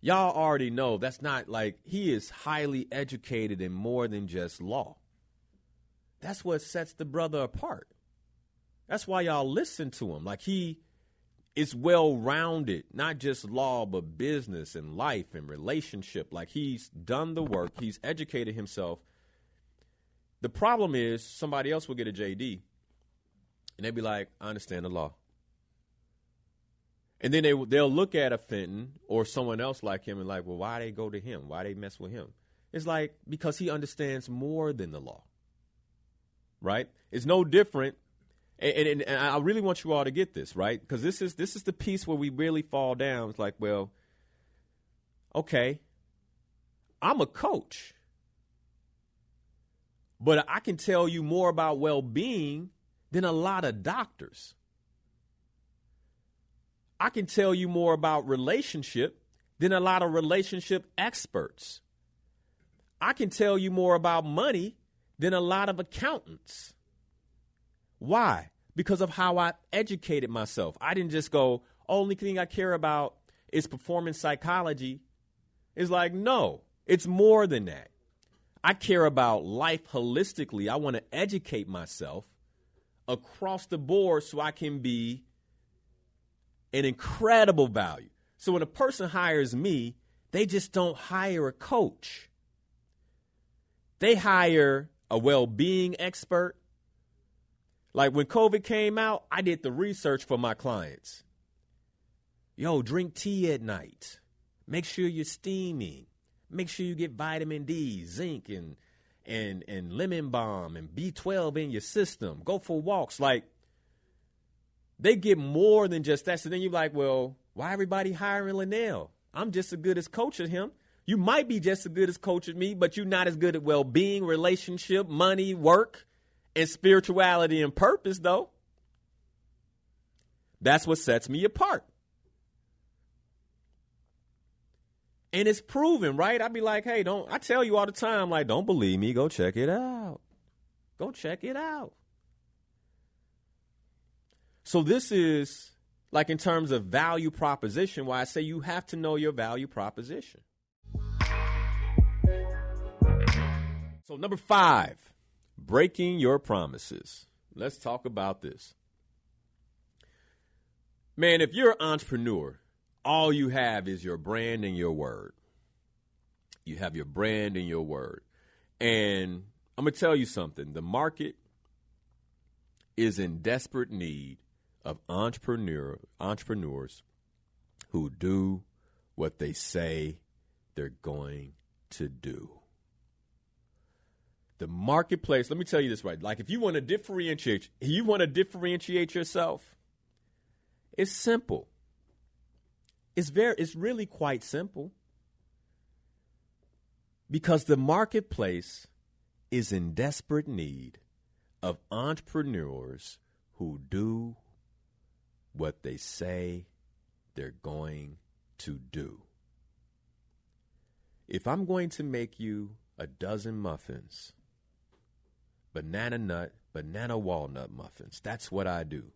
[SPEAKER 2] Y'all already know that's not like he is highly educated in more than just law. That's what sets the brother apart. That's why y'all listen to him. Like he is well-rounded, not just law, but business and life and relationship. Like he's done the work. He's educated himself. The problem is somebody else will get a JD and they'll be like, I understand the law. And then they'll look at a Fenton or someone else like him and like, well, why they go to him? Why they mess with him? It's like, because he understands more than the law, right? It's no different. And I really want you all to get this, right? Because this is the piece where we really fall down. It's like, well, okay, I'm a coach, but I can tell you more about well-being than a lot of doctors. I can tell you more about relationship than a lot of relationship experts. I can tell you more about money than a lot of accountants. Why? Because of how I educated myself. I didn't just go, only thing I care about is performance psychology. It's like, no, it's more than that. I care about life holistically. I want to educate myself across the board so I can be an incredible value. So when a person hires me, they just don't hire a coach. They hire a well-being expert. Like when COVID came out, I did the research for my clients. Yo, drink tea at night. Make sure you're steaming. Make sure you get vitamin D, zinc, and lemon balm and B12 in your system. Go for walks. Like, they get more than just that. So then you're like, well, why everybody hiring Linnell? I'm just as good as coaching him. You might be just as good as coaching me, but you're not as good at well-being, relationship, money, work, and spirituality and purpose, though. That's what sets me apart. And it's proven, right? I'd be like, hey, I tell you all the time, like, don't believe me, go check it out. Go check it out. So this is, like, in terms of value proposition, why I say you have to know your value proposition. So number 5, breaking your promises. Let's talk about this. Man, if you're an entrepreneur, all you have is your brand and your word. You have your brand and your word. And I'm going to tell you something. The market is in desperate need of entrepreneurs who do what they say they're going to do. The marketplace, let me tell you this right. Like, if you want to differentiate yourself, it's simple. It's really quite simple. Because the marketplace is in desperate need of entrepreneurs who do what they say they're going to do. If I'm going to make you a dozen muffins, banana nut, banana walnut muffins, that's what I do.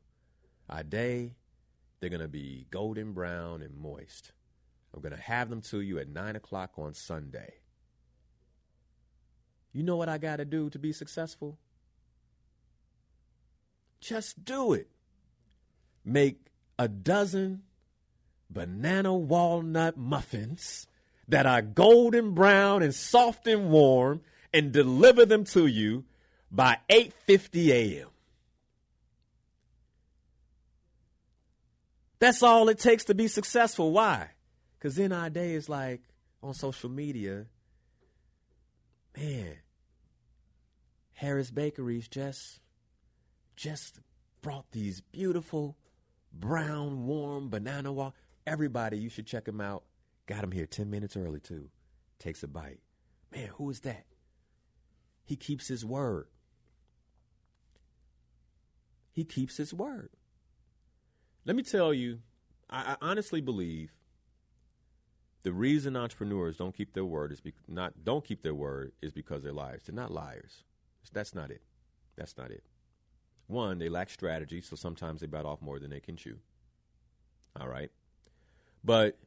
[SPEAKER 2] They're going to be golden brown and moist. I'm going to have them to you at 9 o'clock on Sunday. You know what I got to do to be successful? Just do it. Make a dozen banana walnut muffins that are golden brown and soft and warm and deliver them to you by 8:50 a.m. That's all it takes to be successful. Why? Because in our day, it's like on social media, man, Harris Bakeries just brought these beautiful brown, warm banana walk. Everybody, you should check them out. Got them here 10 minutes early, too. Takes a bite. Man, who is that? He keeps his word. He keeps his word. Let me tell you, I honestly believe the reason entrepreneurs don't keep their word is because they're liars. They're not liars. That's not it. That's not it. One, they lack strategy, so sometimes they bite off more than they can chew. All right. But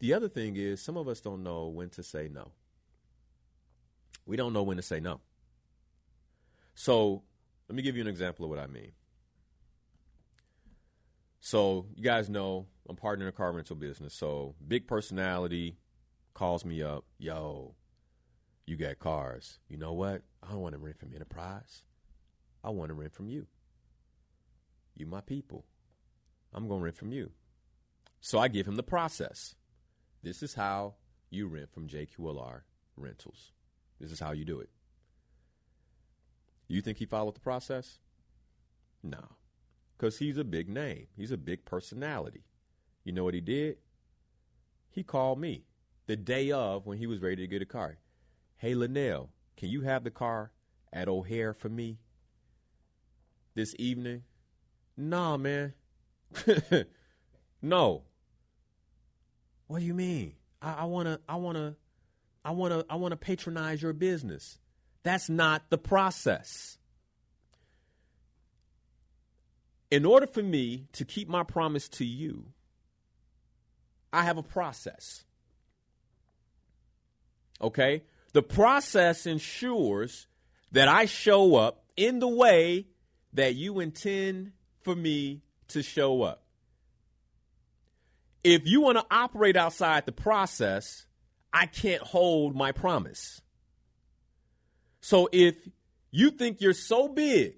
[SPEAKER 2] the other thing is, some of us don't know when to say no. We don't know when to say no. So let me give you an example of what I mean. So you guys know I'm partnering in a car rental business. So big personality calls me up. Yo, you got cars. You know what? I don't want to rent from Enterprise. I want to rent from you. You my people. I'm going to rent from you. So I give him the process. This is how you rent from JQLR Rentals. This is how you do it. You think he followed the process? No. Because he's a big name. He's a big personality. You know what he did? He called me the day of when he was ready to get a car. Hey, Linnell, can you have the car at O'Hare for me this evening? Nah, man. No. What do you mean? I wanna patronize your business. That's not the process. In order for me to keep my promise to you, I have a process. Okay? The process ensures that I show up in the way that you intend for me to show up. If you want to operate outside the process, I can't hold my promise. So if you think you're so big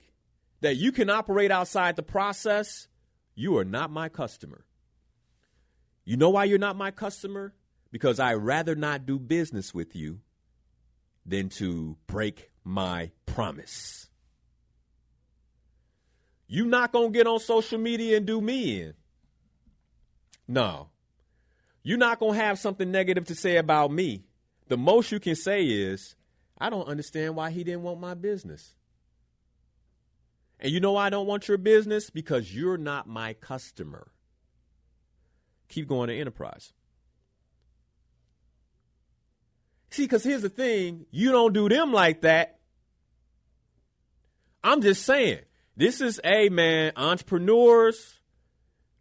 [SPEAKER 2] that you can operate outside the process, you are not my customer. You know why you're not my customer? Because I'd rather not do business with you than to break my promise. You not going to get on social media and do me in. No. You're not going to have something negative to say about me. The most you can say is, I don't understand why he didn't want my business. And you know why I don't want your business? Because you're not my customer. Keep going to enterprise. See, because here's the thing. You don't do them like that. I'm just saying. This is man, entrepreneurs,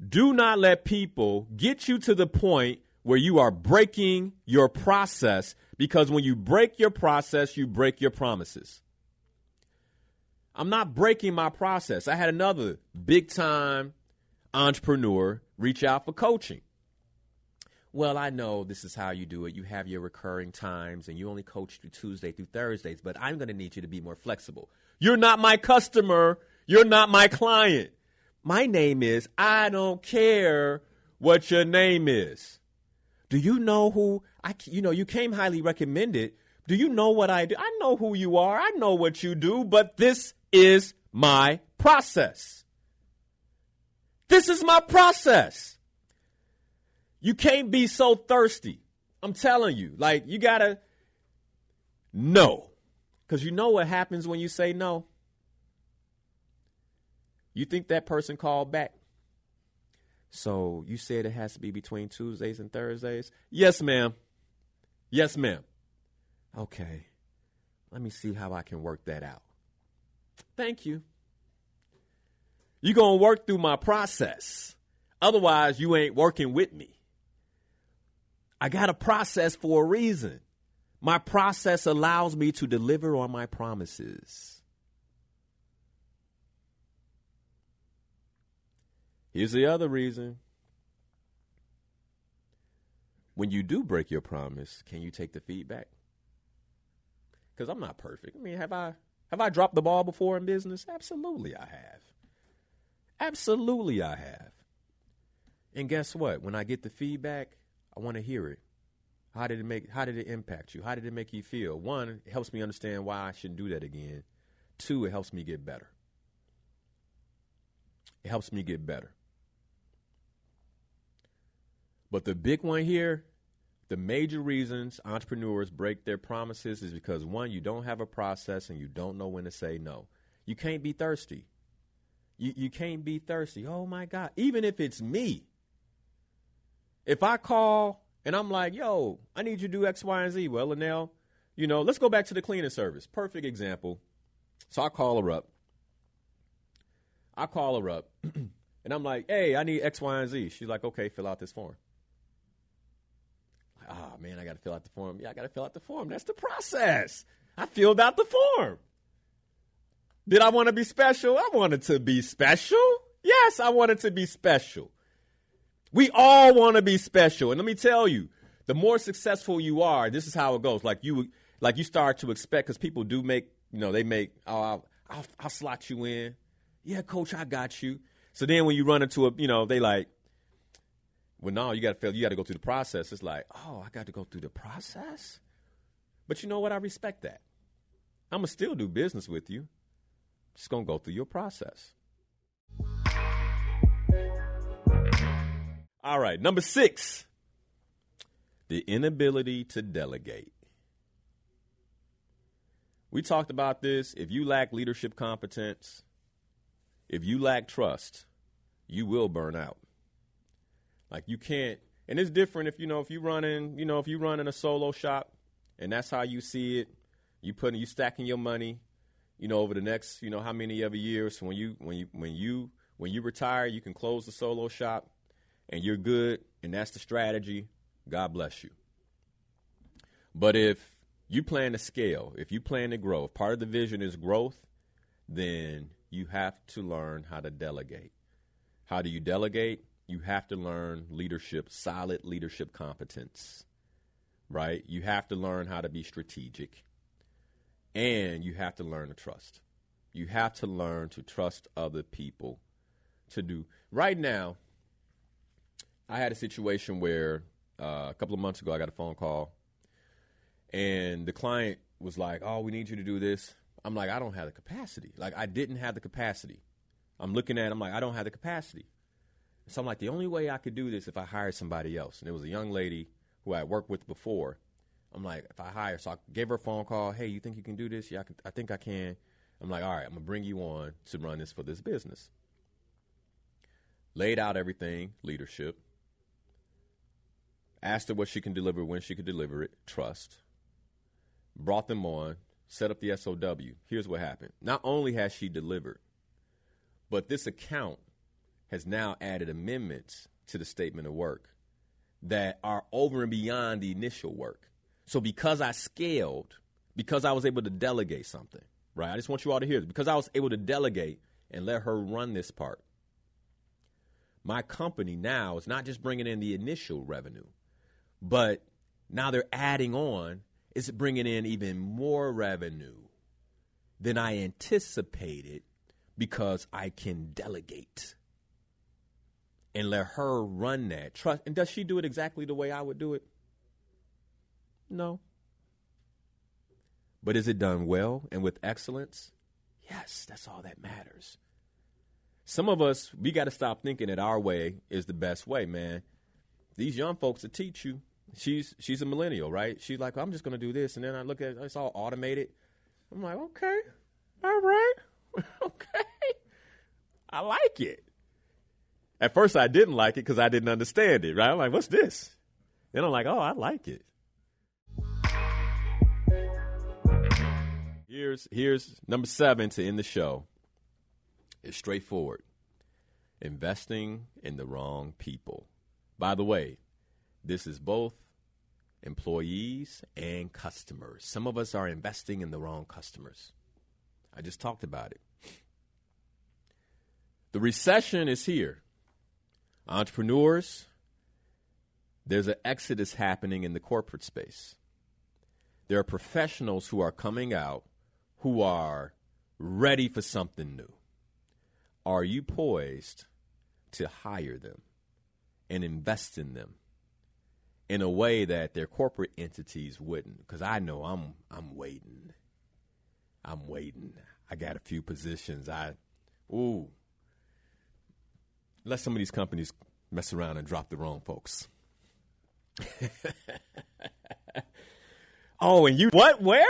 [SPEAKER 2] do not let people get you to the point where you are breaking your process, because when you break your process, you break your promises. I'm not breaking my process. I had another big-time entrepreneur reach out for coaching. Well, I know this is how you do it. You have your recurring times, and you only coach through Tuesday through Thursdays, but I'm going to need you to be more flexible. You're not my customer. You're not my client. My name is, I don't care what your name is. Do you know who you came highly recommended. Do you know what I do? I know who you are. I know what you do, but this is my process. This is my process. You can't be so thirsty. I'm telling you, you gotta no. Because you know what happens when you say no? You think that person called back. So you said it has to be between Tuesdays and Thursdays? Yes, ma'am. Yes, ma'am. Okay. Let me see how I can work that out. Thank you. You're going to work through my process. Otherwise, you ain't working with me. I got a process for a reason. My process allows me to deliver on my promises. Here's the other reason. When you do break your promise, can you take the feedback? Because I'm not perfect. I mean, have I dropped the ball before in business? Absolutely I have. Absolutely I have. And guess what? When I get the feedback, I want to hear it. How did it impact you? How did it make you feel? One, it helps me understand why I shouldn't do that again. Two, it helps me get better. It helps me get better. But the big one here, the major reasons entrepreneurs break their promises is because, one, you don't have a process and you don't know when to say no. You can't be thirsty. You can't be thirsty. Oh, my God. Even if it's me. If I call and I'm like, yo, I need you to do X, Y, and Z. Well, Linnell, let's go back to the cleaning service. Perfect example. So I call her up. And I'm like, hey, I need X, Y, and Z. She's like, okay, fill out this form. Oh, man, I got to fill out the form. Yeah, I got to fill out the form. That's the process. I filled out the form. Did I want to be special? I wanted to be special. Yes, I wanted to be special. We all want to be special. And let me tell you, the more successful you are, this is how it goes. Like you start to expect, because people do make, I'll slot you in. Yeah, coach, I got you. So then when you run into they like, well, no, you got to go through the process. It's like, oh, I got to go through the process? But you know what? I respect that. I'm going to still do business with you. Just going to go through your process. All right, number 6, the inability to delegate. We talked about this. If you lack leadership competence, if you lack trust, you will burn out. Like you can't, and it's different if you're running a solo shop and that's how you see it, you stacking your money, over the next, how many other years. So when you retire, you can close the solo shop and you're good. And that's the strategy. God bless you. But if you plan to scale, if you plan to grow, if part of the vision is growth, then you have to learn how to delegate. How do you delegate? You have to learn leadership, solid leadership competence, right? You have to learn how to be strategic, and you have to learn to trust. You have to learn to trust other people to do. Right now, I had a situation where a couple of months ago, I got a phone call, And the client was like, oh, we need you to do this. I'm like, I don't have the capacity. Like, I didn't have the capacity. I'm looking at it, I'm like, I don't have the capacity. So I'm like, the only way I could do this if I hired somebody else. And it was a young lady who I had worked with before. I'm like, if I hire, so I gave her a phone call. Hey, you think you can do this? Yeah, I think I can. I'm like, all right, I'm going to bring you on to run this for this business. Laid out everything, leadership. Asked her what she can deliver, when she could deliver it, trust. Brought them on, set up the SOW. Here's what happened. Not only has she delivered, but this account has now added amendments to the statement of work that are over and beyond the initial work. So because I scaled, because I was able to delegate something, right? I just want you all to hear this. Because I was able to delegate and let her run this part, my company now is not just bringing in the initial revenue, but now they're adding on, it's bringing in even more revenue than I anticipated because I can delegate and let her run that. Trust. And does she do it exactly the way I would do it? No. But is it done well and with excellence? Yes, that's all that matters. Some of us, we got to stop thinking that our way is the best way, man. These young folks that teach you, she's a millennial, right? She's like, I'm just going to do this. And then I look at it, it's all automated. I'm like, okay, all right, okay. I like it. At first, I didn't like it because I didn't understand it, right? I'm like, what's this? Then I'm like, oh, I like it. Here's number 7 to end the show. It's straightforward. Investing in the wrong people. By the way, this is both employees and customers. Some of us are investing in the wrong customers. I just talked about it. The recession is here. Entrepreneurs, there's an exodus happening in the corporate space. There are professionals who are coming out who are ready for something new. Are you poised to hire them and invest in them in a way that their corporate entities wouldn't? Because I know I'm waiting. I got a few positions. Let some of these companies mess around and drop the wrong folks. Oh, and you, what, where?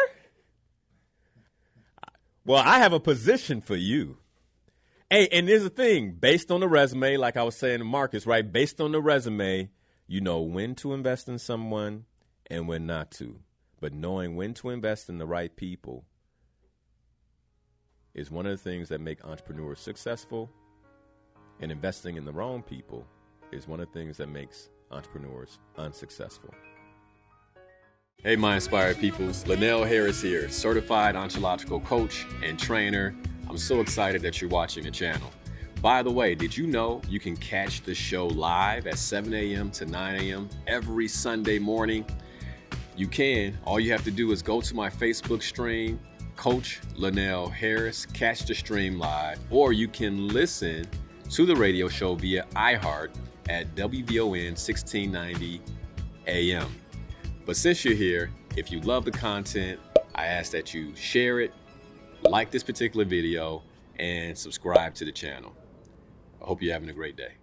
[SPEAKER 2] Well, I have a position for you. Hey, and here's the thing, based on the resume, like I was saying to Marcus, right? Based on the resume, you know when to invest in someone and when not to. But knowing when to invest in the right people is one of the things that make entrepreneurs successful. And investing in the wrong people is one of the things that makes entrepreneurs unsuccessful. Hey, my inspired peoples. Linnell Harris here, certified ontological coach and trainer. I'm so excited that you're watching the channel. By the way, did you know you can catch the show live at 7 a.m. to 9 a.m. every Sunday morning? You can. All you have to do is go to my Facebook stream, Coach Linnell Harris, catch the stream live, or you can listen to the radio show via iHeart at WVON 1690 AM. But since you're here, if you love the content, I ask that you share it, like this particular video, and subscribe to the channel. I hope you're having a great day.